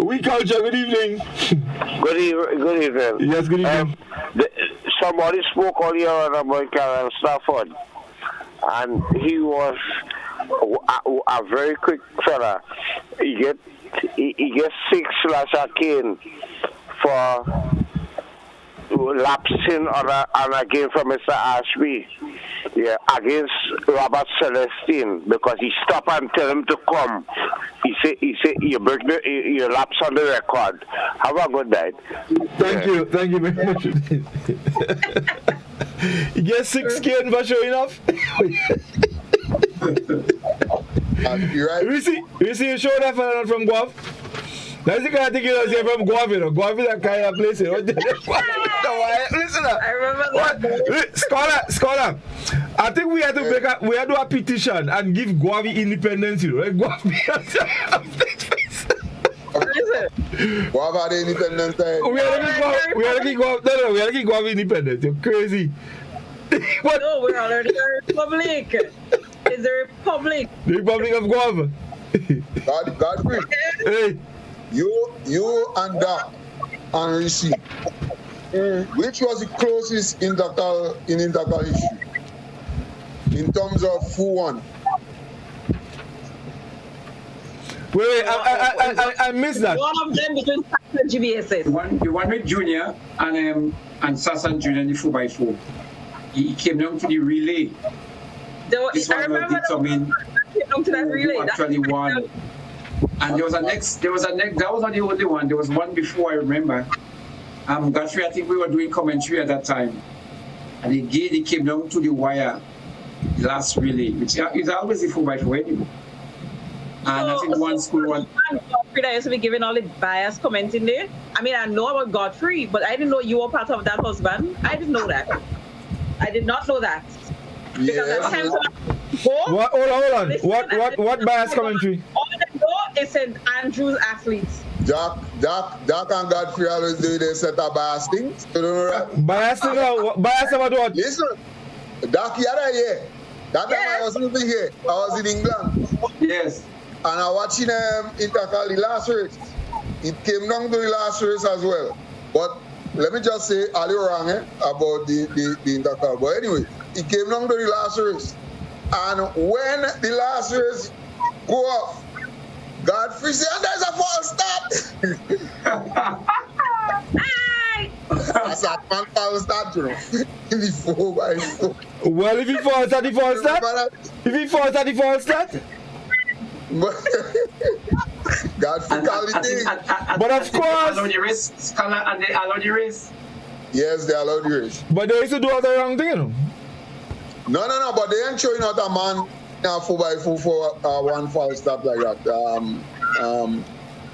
We culture, good evening. Good evening. Yes, good evening. Somebody spoke earlier about Karen Stafford, and he was a very quick fella. He gets 6 slash a cane for lapsing on a game from Mr. Ashby, against Robert Celestine, because he stopped and tell him to come. He say you lapse on the record. Have a good night. Thank you very much. You get 6 cane for showing off. You're right. Reece, you showed that fella from Guav. That's the kind of thing you don't say from Guav, you know. Guav is that kind of place, you know. Listen, I remember that. Scholar. I think we had to do a petition and give Guavi independence, you know, right? Guavi. Guava the independence. We had to give Guavi independence. You're crazy. No, we're already a republic. It's a republic. The Republic of Guava. Godfrey. Hey. You and Doc and Reece. Which was the closest intercal history in terms of who won? Wait, I missed that. One of them between SAS and GBSS. The one with Junior and SAS and Junior in the 4x4. He came down to the relay. This one was determined who actually won. And there was a next, that was not the only one. There was one before, I remember. Godfrey, I think we were doing commentary at that time. And again, he came down to the wire, the last relay, which is always the 4x4 anyway. And I think one school won. Godfrey that used to be giving all the bias commenting there. I mean, I know about Godfrey, but I didn't know you were part of that husband. I didn't know that. I did not know that. Because at times Hold on. What bias commentary? All I know is St. Andrews athletes. Jack and Godfrey always do their set of bias things. You don't know that? Bias about what? Listen, Doc, you are here. That time I was living here. I was in England. Yes. And I watching Intercal the last race. It came down to the last race as well. But let me just say, all you wrong about the Intercal. But anyway, it came down to the last race. And when the last race go off, Godfrey said, there's a false start. That's a false start, you know. In the 4x4. Well, if he falls at the false start? If he falls at the false start? Godfrey called the thing. But of course. Allow the race, and they allow the race. Yes, they allow the race. But they used to do all the wrong thing, you know. No, but they ain't showing out a man in a 4x4 for one false start like that.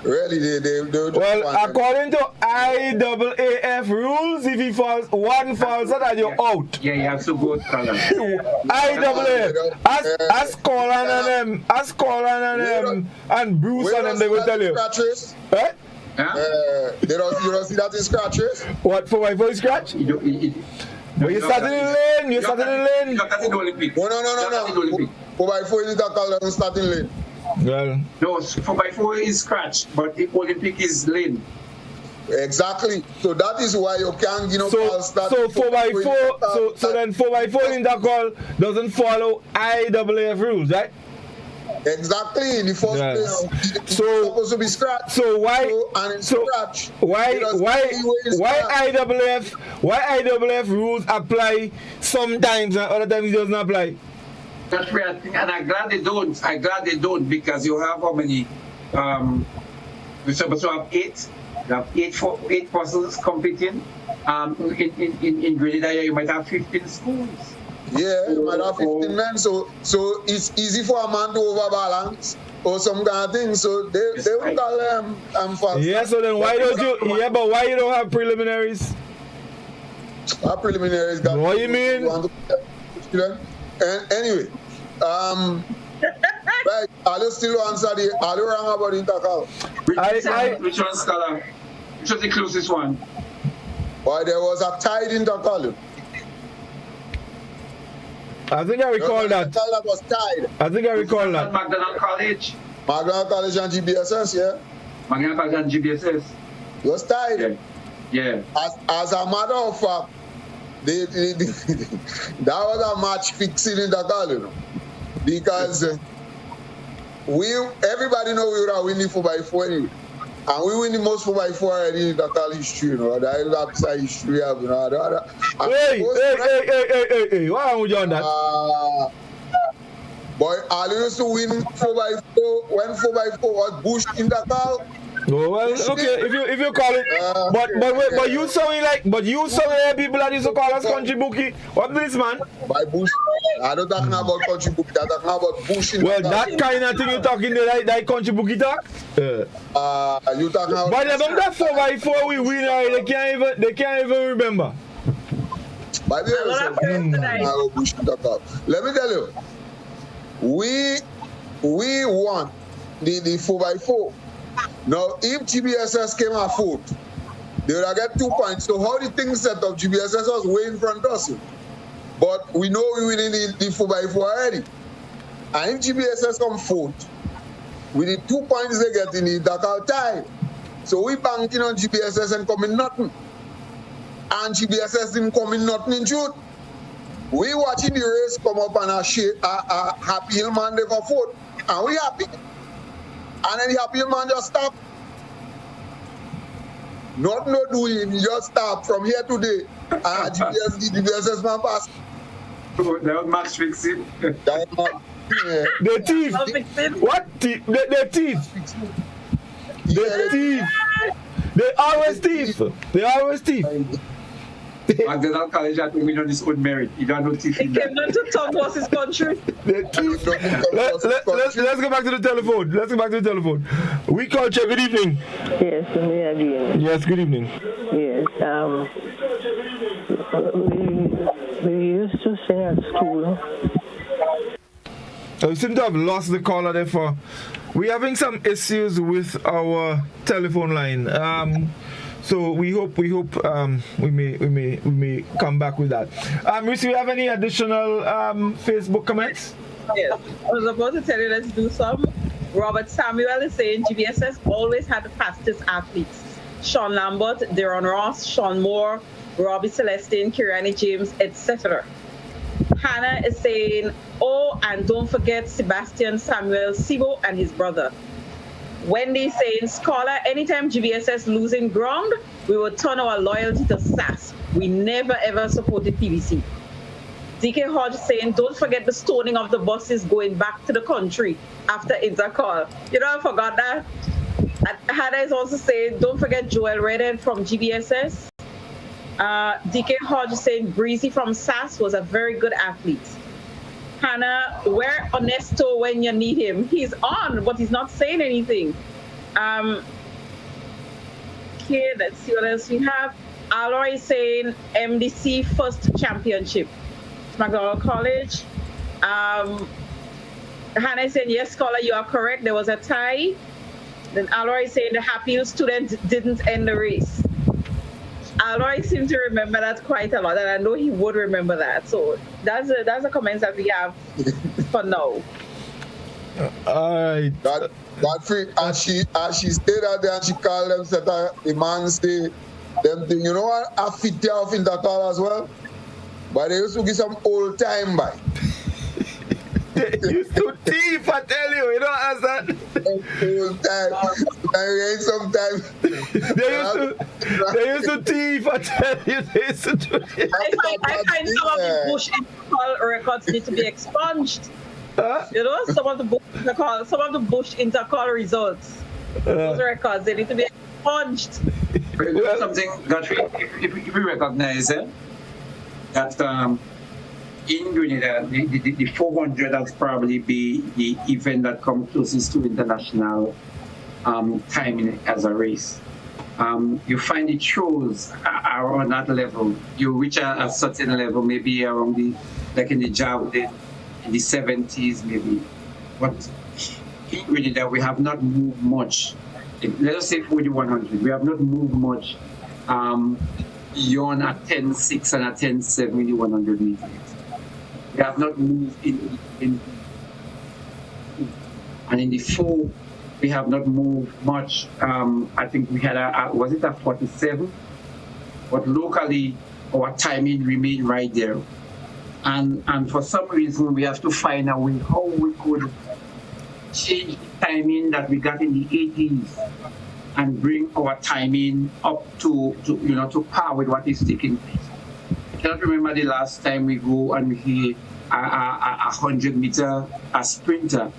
Really, they well, according to IAAF rules, if he falls one false start, you're out. Yeah, you have to go color. IAAF. Ask Colin and them, and Bruce and them, they will tell you. Eh? You don't see that in scratch race? What, 4x4 scratch? But you're starting in lane. You're starting in lane. No. 4x4 is that called starting lane. Well, no, 4x4 is scratch, but the Olympic is lane. Exactly. So that is why you can't, false start. So 4x4. So then 4x4 in that call doesn't follow IAAF rules, right? Exactly. In the first place, it's supposed to be scratch. So why? Why IAAF rules apply sometimes and other times it doesn't apply? That's where I think, and I'm glad they don't, because you have how many? We're supposed to have 8. You have 8 persons competing. In Grenada, you might have 15 schools. Yeah, you might have 15 men. So it's easy for a man to overbalance or some kind of thing. So they will call them fast. Yeah. So then why don't you? Yeah, but why you don't have preliminaries? Our preliminaries got. What you mean? And anyway, right, I'll still answer are you wrong about Intercal? Which one, Scholar? Which was the closest one? Why, there was a tied Intercal. I think I recall that. That was tied. I think I recall that. McDonald College. McDonald College and GBSS, yeah. McDonald College and GBSS. It was tied. Yeah. As a matter of fact, that was a match fixing in the call, because everybody know we would have winning 4x4 anyway. And we win the most 4x4 already in the call history, the upside history, Hey, why would you on that? Boy, I used to win 4x4 when 4x4 was pushed in the call. Oh, well, okay, if you call it, but you sound like people that used to call us country bookie. What this, man? By bush, I don't talking about country bookie. I talking about bush. Well, that kind of thing you talking there, that country bookie talk. You talking about? But about that 4x4 we win, they can't even remember. By the way, let me tell you, we won the 4x4. Now, if GBSS came at fourth, they would have got 2 points. So how the thing set up, GBSS was way in front of us. But we know we winning the 4x4 already. And if GBSS come fourth, with the 2 points they get in the Dakar tie, so we banking on GBSS and coming nothing. And GBSS didn't come in nothing in truth. We watching the race come up and a Happy Hill man they go fourth. And we happy. And then the Happy Hill man just stop. Nothing no doing, he just stop from here today. And GBSS man pass. That was Max fixing. The thief. What thief? The thief. The thief. They always thief. They always thief. McDonald College had to win on his own merit. He don't know thief. He came down to talk about his country. Let's go back to the telephone. Let's go back to the telephone. We culture. Good evening. Yes, me again. Yes, good evening. Yes, we used to sing at school. We seem to have lost the caller there for. We're having some issues with our telephone line. So we hope we may come back with that. Reece, do you have any additional Facebook comments? Yes, I was about to tell you, let's do some. Robert Samuel is saying GBSS always had the fastest athletes. Sean Lambert, Deron Ross, Sean Moore, Robbie Celestine, Kiriani James, etc. Hannah is saying, oh, and don't forget Sebastian Samuel Sibo and his brother. Wendy saying, Scholar, anytime GBSS losing ground, we will turn our loyalty to SAS. We never ever supported PBC. DK Hodge saying, don't forget the stoning of the buses going back to the country after Intercall. You know, I forgot that. And Hannah is also saying, don't forget Joel Redhead from GBSS. DK Hodge saying, Breezy from SAS was a very good athlete. Hannah, where Onesto when you need him? He's on, but he's not saying anything. Okay, let's see what else we have. Aloy saying MDC first championship. McDonald College. Hannah is saying, yes, Scholar, you are correct. There was a tie. Then Aloy is saying the Happy Hill student didn't end the race. Aloy seems to remember that quite a lot, and I know he would remember that. So that's the comments that we have for now. All right. Godfrey, as she stayed out there and she called them, said the man say them thing. You know what? I fit there off in that call as well. But they used to give some old time by. They used to thief, I tell you know as that. Old time. Sometimes. They used to thief, I tell you. They used to do it. I find some of the Bush Intercall records need to be expunged. You know, some of the Bush Intercall results. Those records, they need to be expunged. Well, something, Godfrey, if we recognize that in Grenada, the 400 has probably be the event that comes closest to international timing as a race. You find it shows are on that level. You reach a certain level, maybe around like in the javelin, in the 70s maybe. But in Grenada, we have not moved much. Let us say 4,100. We have not moved much beyond a 10.6 and a 10.7 100 meters. We have not moved in and in the 4 we have not moved much. I think we had was it a 47? But locally our timing remained right there. And for some reason we have to find a way how we could change the timing that we got in the 80s and bring our timing up to par with what is taking place. I cannot remember the last time we go and we hear a 100 meter, a sprinter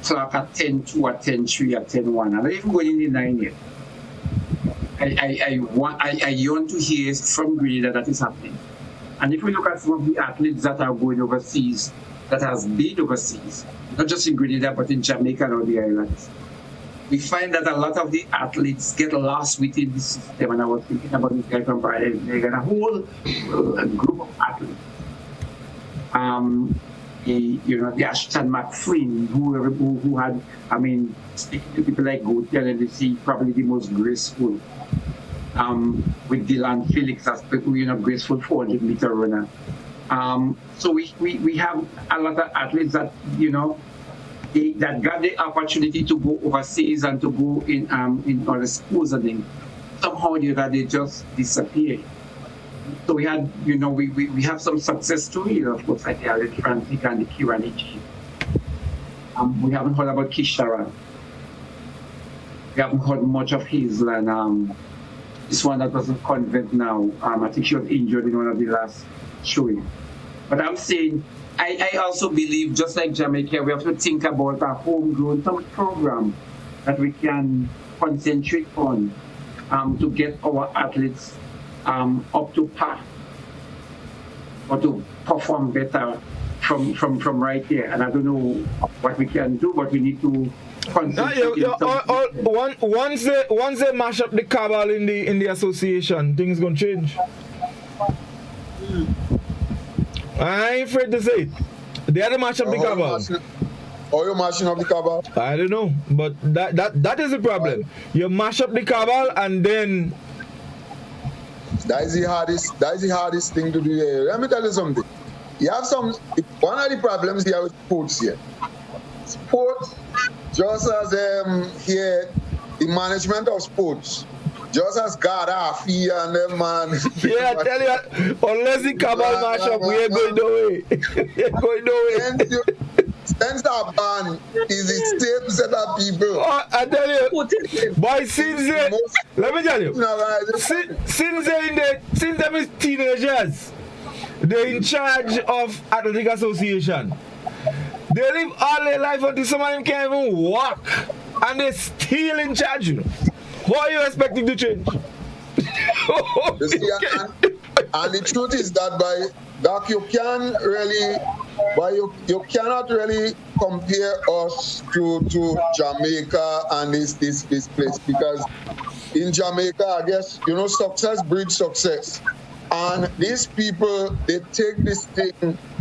clock at 10.2, at 10.3, at 10.1. I'm not even going in the 9 yet. I want to hear from Grenada that is happening. And if we look at some of the athletes that are going overseas, that has been overseas, not just in Grenada, but in Jamaica and all the islands, we find that a lot of the athletes get lost within the system. And I was thinking about this guy from Friday. They got a whole group of athletes. The Ashton McFlynn, who had, speaking to people like Gautier, and they see probably the most graceful. With Dylan Felix as graceful 400-meter runner. So we have a lot of athletes that that got the opportunity to go overseas and to go in other schools, and then somehow they just disappear. So we had we have some success stories, of course, like the Alex Frantic and the Kirani G. We haven't heard about Kishara. We haven't heard much of Hazel and this one that was in convent now. I think she was injured in one of the last showing. But I'm saying, I also believe, just like Jamaica, we have to think about a homegrown program that we can concentrate on to get our athletes up to par or to perform better from right here. And I don't know what we can do, but we need to once they mash up the cabal in the association, things gonna change. I ain't afraid to say it. They had to mash up the cabal. Or you mashing up the cabal? I don't know, but that is the problem. You mash up the cabal and then that is the hardest thing to do here. Let me tell you something. You have one of the problems here with sports here. Sports, just as here, the management of sports, just as Gaddafi and them man. Yeah, I tell you, unless the cabal mash up, we ain't going nowhere. We ain't going nowhere. Since that ban is the same set of people. Oh, I tell you, boy, let me tell you, since them is teenagers, they're in charge of Athletic Association. They live all their life until some of them can't even walk, and they're still in charge. What are you expecting to change? You see, and the truth is that you cannot really compare us to Jamaica and this place, because in Jamaica, I guess, success breeds success. And these people, they take this thing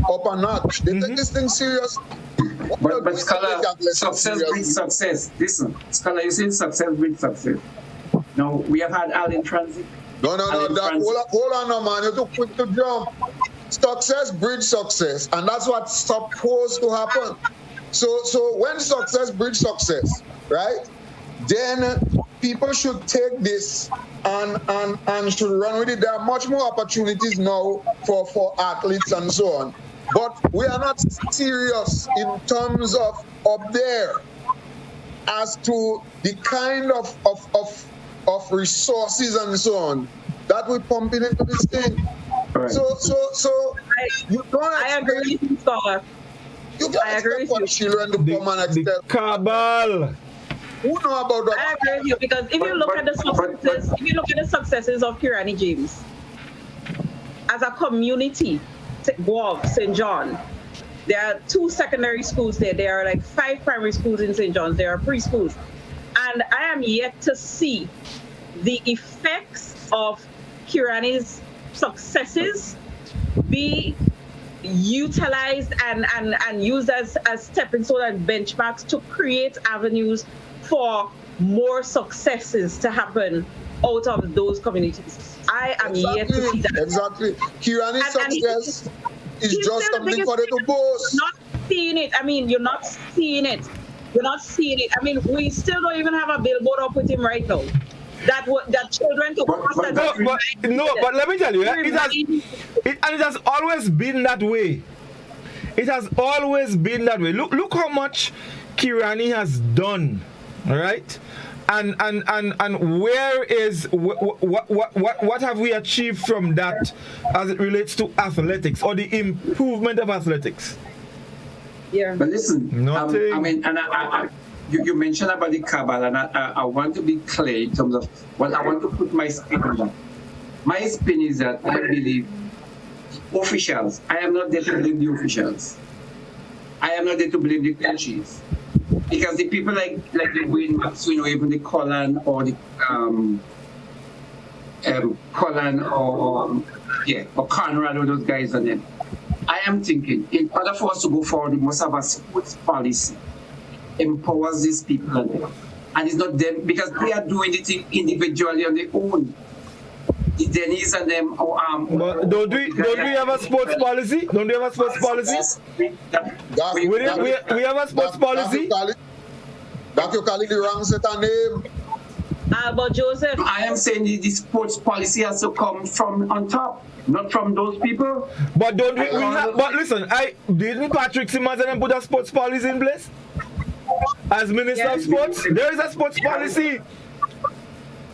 up a notch. They take this thing serious. But Scholar, success brings success. Listen, Scholar, you saying success brings success. No, we have had Al in transit. No, hold on, no, man. You're too quick to jump. Success breeds success, and that's what's supposed to happen. So when success breeds success, right? Then people should take this and should run with it. There are much more opportunities now for athletes and so on. But we are not serious in terms of up there as to the kind of resources and so on that we're pumping into this thing. Right. So you don't I agree with you, Scholar. You can't expect for children to come and accept. Cabal. Who know about that? I agree with you, because if you look at the successes of Kirani James as a community, Guelph, St. John, there are 2 secondary schools there. There are like 5 primary schools in St. John's. There are preschools. And I am yet to see the effects of Kirani's successes be utilized and used as stepping stone and benchmarks to create avenues for more successes to happen out of those communities. I am yet to see that. Exactly. Kirani's success is just something for them to boast. Not seeing it. You're not seeing it. You're not seeing it. We still don't even have a billboard up with him right now. That children to cross but let me tell you, it has always been that way. It has always been that way. Look how much Kirani has done, right? And where is what have we achieved from that as it relates to athletics or the improvement of athletics? Yeah. But listen, nothing. You mentioned about the cabal, and I want to be clear in terms of, I want to put my spin on that. My spin is that I believe officials, I am not there to blame the officials. I am not there to blame the coaches. Because the people like the Wayne Maxwell, even the Colin or the Colin or Conrad or those guys on them. I am thinking, in order for us to go forward, we must have a sports policy. Empowers these people on them. And it's not them, because they are doing it individually on their own. The Dennis and them. But don't we have a sports policy? Don't we have a sports policy? We have a sports policy. That you call it the wrong set of name. But Joseph, I am saying the sports policy has to come from on top, not from those people. But don't we have, but listen, didn't Patrick Simmons and put a sports policy in place? As Minister of Sports, there is a sports policy.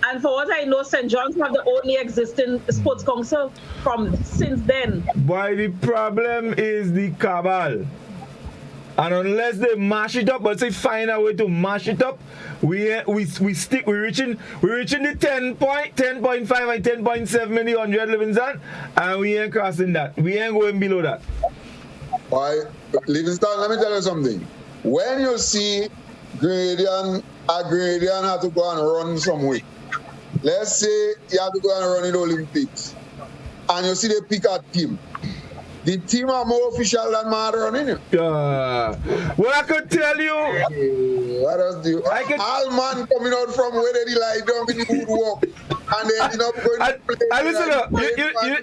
And for what I know, St. John's have the only existing sports council from since then. Why the problem is the cabal. And unless they mash it up, but say find a way to mash it up, we're reaching the 10.5 and 10.7 million 100 Livingston, and we ain't crossing that. We ain't going below that. Why, Livingston, let me tell you something. When you see a gradient have to go and run somewhere, let's say you have to go and run in the Olympics, and you see the pick a team. The team are more official than my running. Well, I could tell you. What else do you? All man coming out from where they lie down in the woodwork, and they ended up going to play. And listen,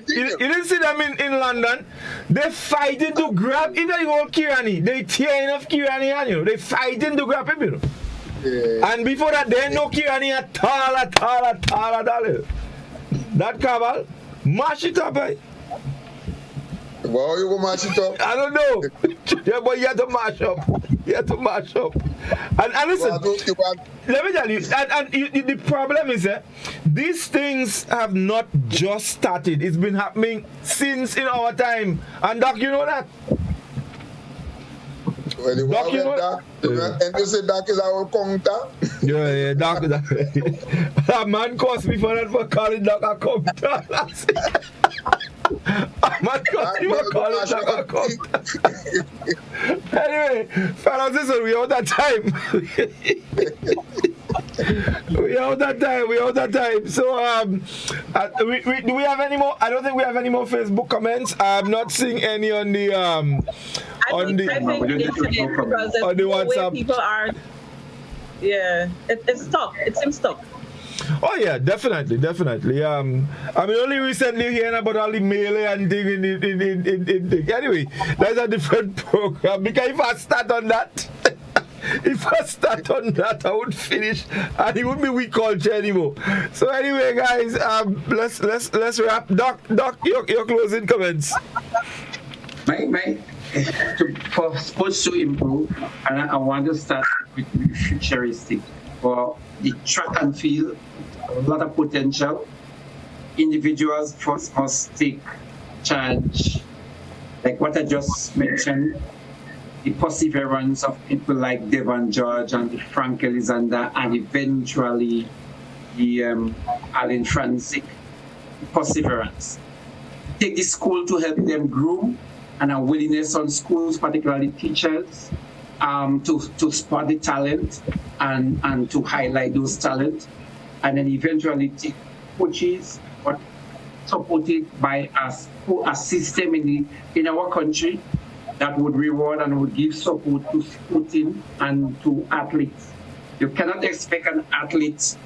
you didn't see them in London. They fighting to grab even the old Kirani. They tearing off Kirani, and you know, they fighting to grab him, you know. Yeah. And before that, they ain't no Kirani at all. That cabal, mash it up, eh? Well, you go mash it up? I don't know. Yeah, but you have to mash up. And listen, let me tell you, the problem is that these things have not just started. It's been happening since in our time. And Doc, you know that? Well, Doc, you know that? And you say Doc is our counter? Yeah, Doc. That man cost me for that for calling Doc a counter. Anyway, fellas, listen, we out that time. We out that time. So, do we have any more? I don't think we have any more Facebook comments. I'm not seeing any on the on the WhatsApp. People are, it's stuck. It seems stuck. Oh yeah, definitely. I mean, only recently hearing about all the melee and thing in anyway, that's a different program. Because if I start on that, I would finish, and it wouldn't be weak culture anymore. So anyway, guys, let's wrap. Doc, your closing comments. For sports to improve, and I want to start with futuristic. For the track and field, a lot of potential. Individuals first must take charge. Like what I just mentioned, the perseverance of people like Devon George and Frank Alexander, and eventually the Alan Franzik. Perseverance. Take the school to help them groom, and a willingness on schools, particularly teachers, to spot the talent and to highlight those talents, and then eventually take coaches, but supported by a system in our country that would reward and would give support to sporting and to athletes. You cannot expect an athlete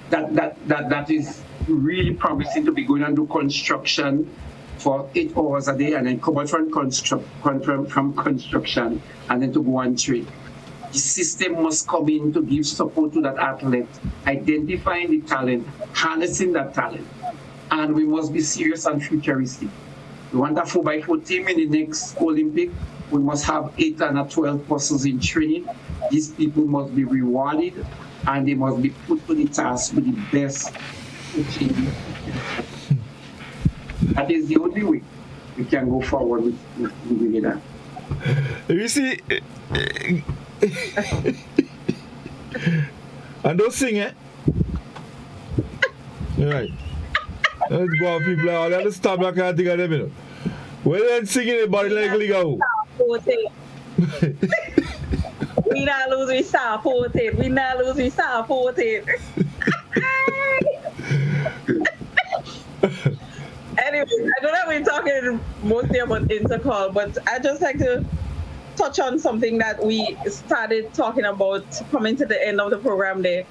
that is really promising to be going and do construction for 8 hours a day and then come out from construction and then to go and train. The system must come in to give support to that athlete, identifying the talent, harnessing that talent. And we must be serious and futuristic. We want a 4x4 team in the next Olympic. We must have 8 and 12 persons in training. These people must be rewarded and they must be put to the task with the best coaching. That is the only way we can go forward with that. You see, and don't sing, eh? Right. Let's go out, people. Let's stop that kind of thing at them, you know. When they're singing, the body like Liga. We not lose, we support it. We not lose, we support it. Anyway, I don't know if we're talking mostly about intercall, but I just like to touch on something that we started talking about coming to the end of the program there.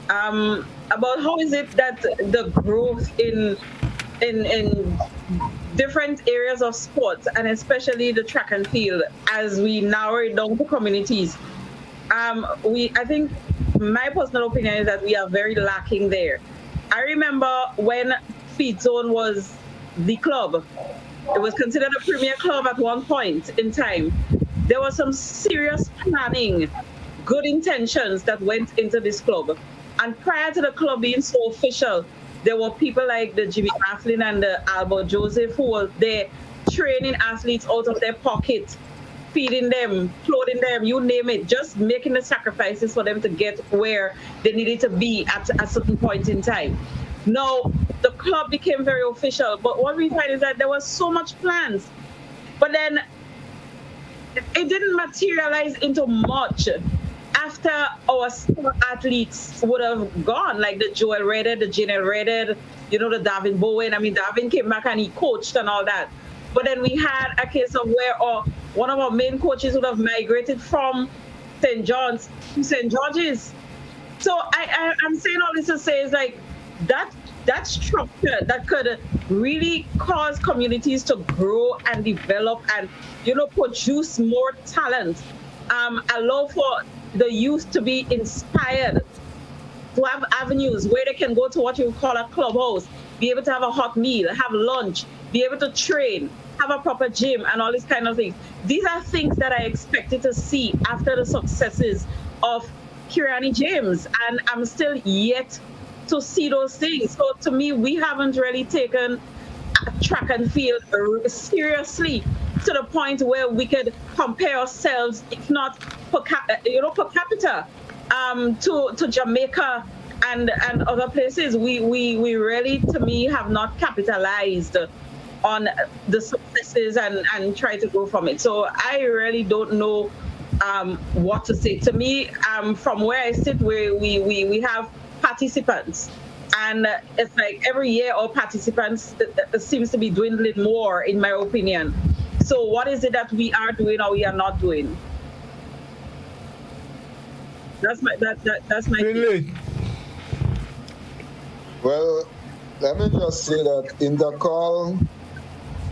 About how is it that the growth in different areas of sports, and especially the track and field, as we narrow it down to communities, I think my personal opinion is that we are very lacking there. I remember when Feed Zone was the club, it was considered a premier club at one point in time. There was some serious planning, good intentions that went into this club. And prior to the club being so official, there were people like the Jimmy Athlin and the Albert Joseph who were there training athletes out of their pocket, feeding them, clothing them, you name it, just making the sacrifices for them to get where they needed to be at a certain point in time. Now, the club became very official, but what we find is that there was so much plans, but then it didn't materialize into much after our sport athletes would have gone, like the Joel Redhead, the Janelle Redhead, the Davin Bowen. I mean, Davin came back and he coached and all that. But then we had a case of where one of our main coaches would have migrated from St. John's to St. George's. So I'm saying all this to say is like that structure that could really cause communities to grow and develop and, produce more talent, allow for the youth to be inspired, to have avenues where they can go to what you call a clubhouse, be able to have a hot meal, have lunch, be able to train, have a proper gym and all these kind of things. These are things that I expected to see after the successes of Kirani James, and I'm still yet to see those things. So to me, we haven't really taken track and field seriously to the point where we could compare ourselves, if not per capita, to Jamaica and other places. We really, to me, have not capitalized on the successes and try to grow from it. So I really don't know what to say. To me, from where I sit, we have participants, and it's like every year our participants seems to be dwindling more, in my opinion. So what is it that we are doing or we are not doing? That's my Finley. Well, let me just say that Intercall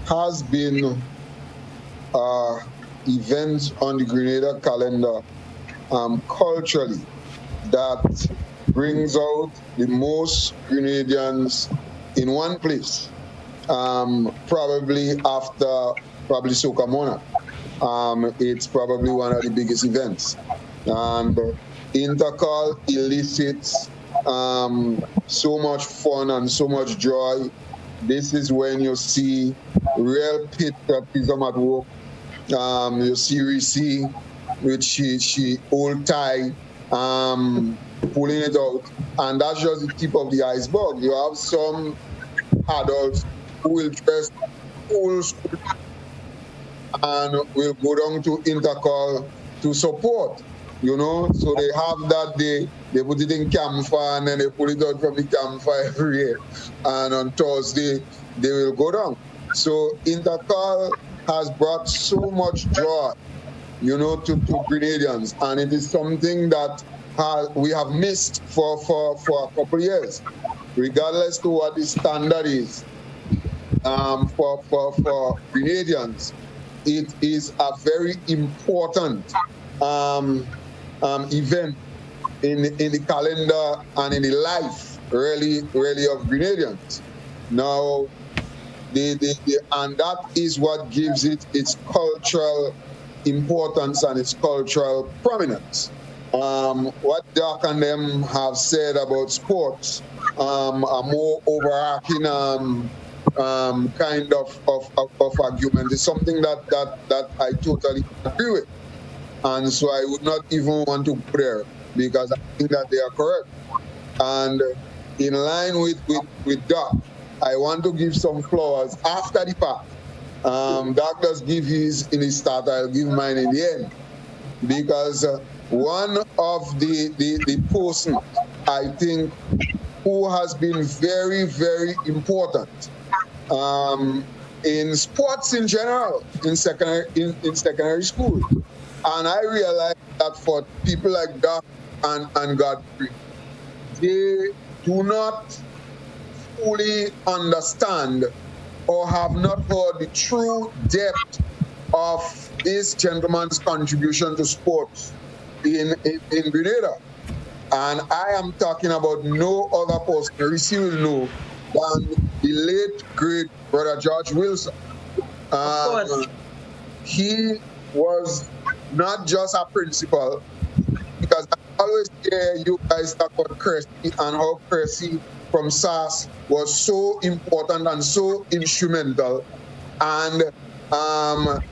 has been events on the Grenada calendar culturally that brings out the most Grenadians in one place, probably after Soca Monarch. It's probably one of the biggest events. And Intercall elicits so much fun and so much joy. This is when you see real patriotism at work. You see Reece with she old tie, pulling it out, and that's just the tip of the iceberg. You have some adults who will dress old school and will go down to Intercall to support, So they have that day, they put it in campfire and then they pull it out from the campfire every year. And on Thursday, they will go down. So Intercall has brought so much joy, to Grenadians. And it is something that we have missed for a couple of years, regardless to what the standard is for Grenadians. It is a very important event in the calendar and in the life, really of Grenadians. Now, and that is what gives it its cultural importance and its cultural prominence. What Doc and them have said about sports, a more overarching kind of argument, is something that I totally agree with. And so I would not even want to go there because I think that they are correct. And in line with Doc, I want to give some flowers after the part. Doc does give his in his start, I'll give mine in the end. Because one of the persons, I think, who has been very, very important in sports in general, in secondary school. And I realized that for people like Doc and Godfrey, they do not fully understand or have not heard the true depth of this gentleman's contribution to sports in Grenada. And I am talking about no other person, Reece will know, than the late, great Brother George Wilson. Of course. He was not just a principal, because I always hear you guys talk about Cressy and how Cressy from SAS was so important and so instrumental. And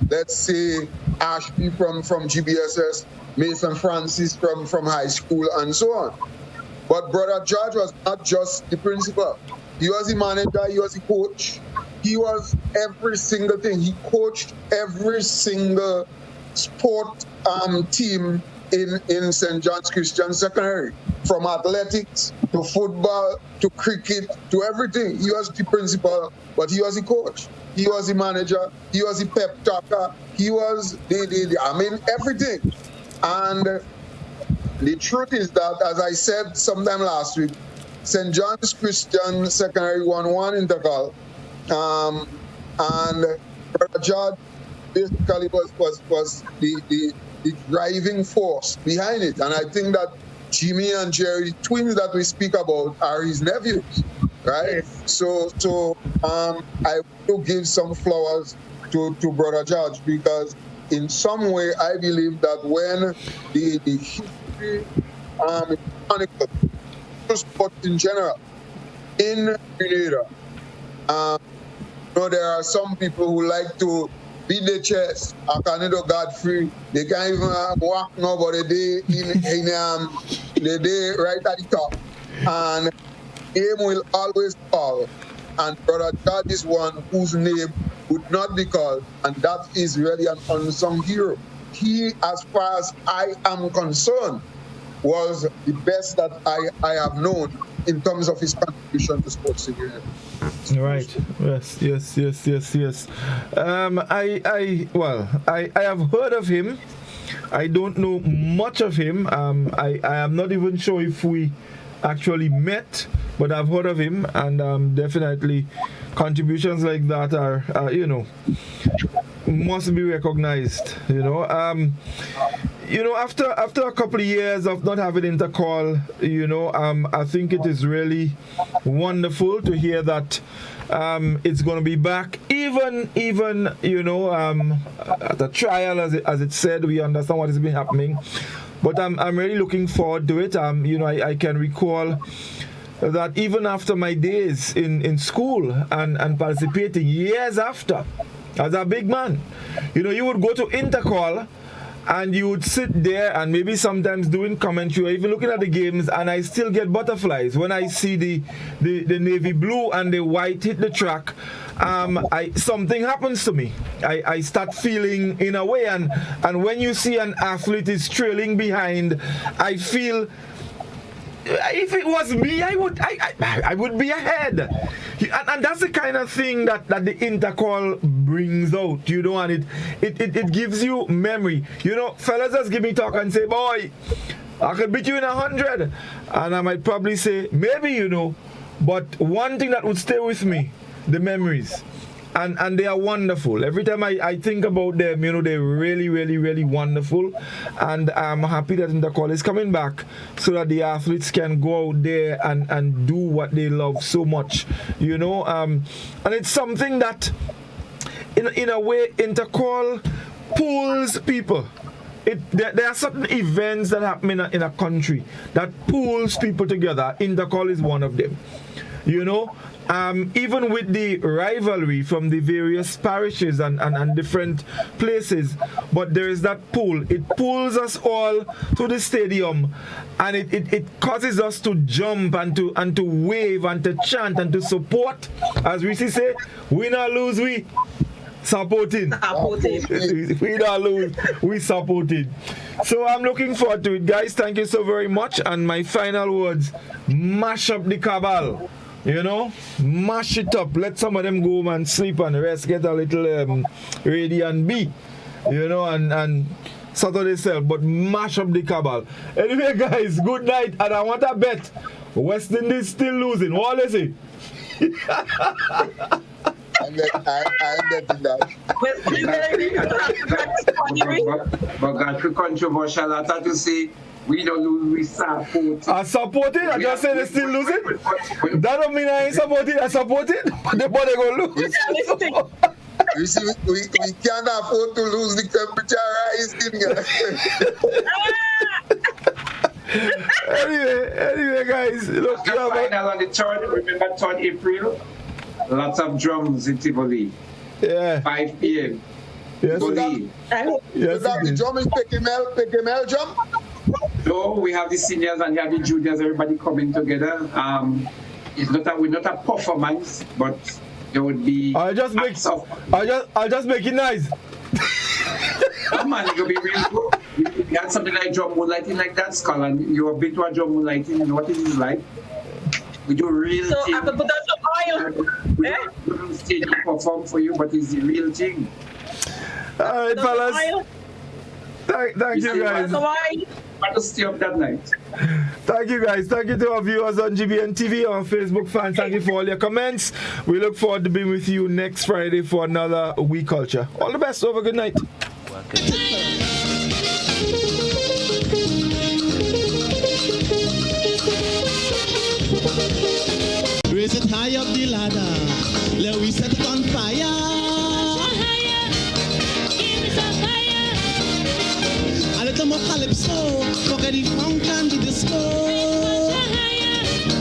let's say Ashby from GBSS, Mason Francis from high school, and so on. But Brother George was not just the principal. He was the manager, he was the coach. He was every single thing. He coached every single sport team in St. John's Christian Secondary, from athletics to football to cricket to everything. He was the principal, but he was the coach. He was the manager. He was the pep talker. He was everything. And the truth is that, as I said sometime last week, St. John's Christian Secondary won one intercall, and Brother George basically was the driving force behind it. And I think that Jimmy and Jerry, twins that we speak about, are his nephews, right? So I want to give some flowers to Brother George, because in some way I believe that when the history, chronicle, sports in general, in Grenada, there are some people who like to beat their chest. I can't do Godfrey. They can't even walk now, but they right at the top. And name will always call. And Brother George is one whose name would not be called, and that is really an unsung hero. He, as far as I am concerned, was the best that I have known in terms of his contribution to sports in Grenada. Right. Yes. I have heard of him. I don't know much of him. I am not even sure if we actually met, but I've heard of him, and definitely contributions like that are must be recognized. After a couple of years of not having intercall, I think it is really wonderful to hear that it's going to be back. Even at the trial, as it said, we understand what has been happening, but I'm really looking forward to it. I can recall that even after my days in school and participating years after, as a big man, you would go to intercall and you would sit there and maybe sometimes doing commentary or even looking at the games, and I still get butterflies when I see the navy blue and the white hit the track. Something happens to me. I start feeling in a way, and when you see an athlete is trailing behind, I feel, if it was me, I would be ahead. And that's the kind of thing that the intercall brings out, and it gives you memory. Fellas just give me talk and say, boy, I could beat you in 100. And I might probably say, maybe, but one thing that would stay with me, the memories. And they are wonderful. Every time I think about them, they're really, really, really wonderful. And I'm happy that intercall is coming back so that the athletes can go out there and do what they love so much, And it's something that, in a way, intercall pulls people. There are certain events that happen in a country that pulls people together. Intercall is one of them, Even with the rivalry from the various parishes and different places, but there is that pull. It pulls us all to the stadium, and it causes us to jump and to wave and to chant and to support. As Reece say, win or lose we. Supporting. We don't lose. We supporting. So I'm looking forward to it, guys. Thank you so very much. And my final words: mash up the cabal. You know, mash it up. Let some of them go home and sleep and rest. Get a little Radiant B. You know, and settle themselves. But mash up the cabal. Anyway, guys, good night. And I want a bet. West Indies still losing. What is it? I'm betting that. But Godfrey controversial. I thought to say we don't lose, we support. I support it. I just said they still losing. That don't mean I ain't supporting. I support it. But they're gonna lose. You see, we can't afford to lose the temperature rising. Anyway, guys, look. Final on the 3rd. Remember 3rd April. Lots of drums in Tivoli. Yeah. 5 p.m. Yes. So that the drum is PKML drum? No, we have the seniors and we have the juniors, everybody coming together. We're not a performance, but there would be. I'll just make it nice. Come on, it could be really good. We had something like drum moonlighting like that, Skull, and you have been to a drum moonlighting, you know what it is like. We do real thing. So I could put on some oil. We don't stage and perform for you, but it's the real thing. All right, fellas. Thank you, guys. Want to stay up that night. Thank you, guys. Thank you to our viewers on GBN TV, our Facebook fans. Thank you for all your comments. We look forward to being with you next Friday for another We Culture. All the best. Over. Good night. Raise it high up the ladder. Let we set it on fire. A little more calypso. Forget the funk and the disco.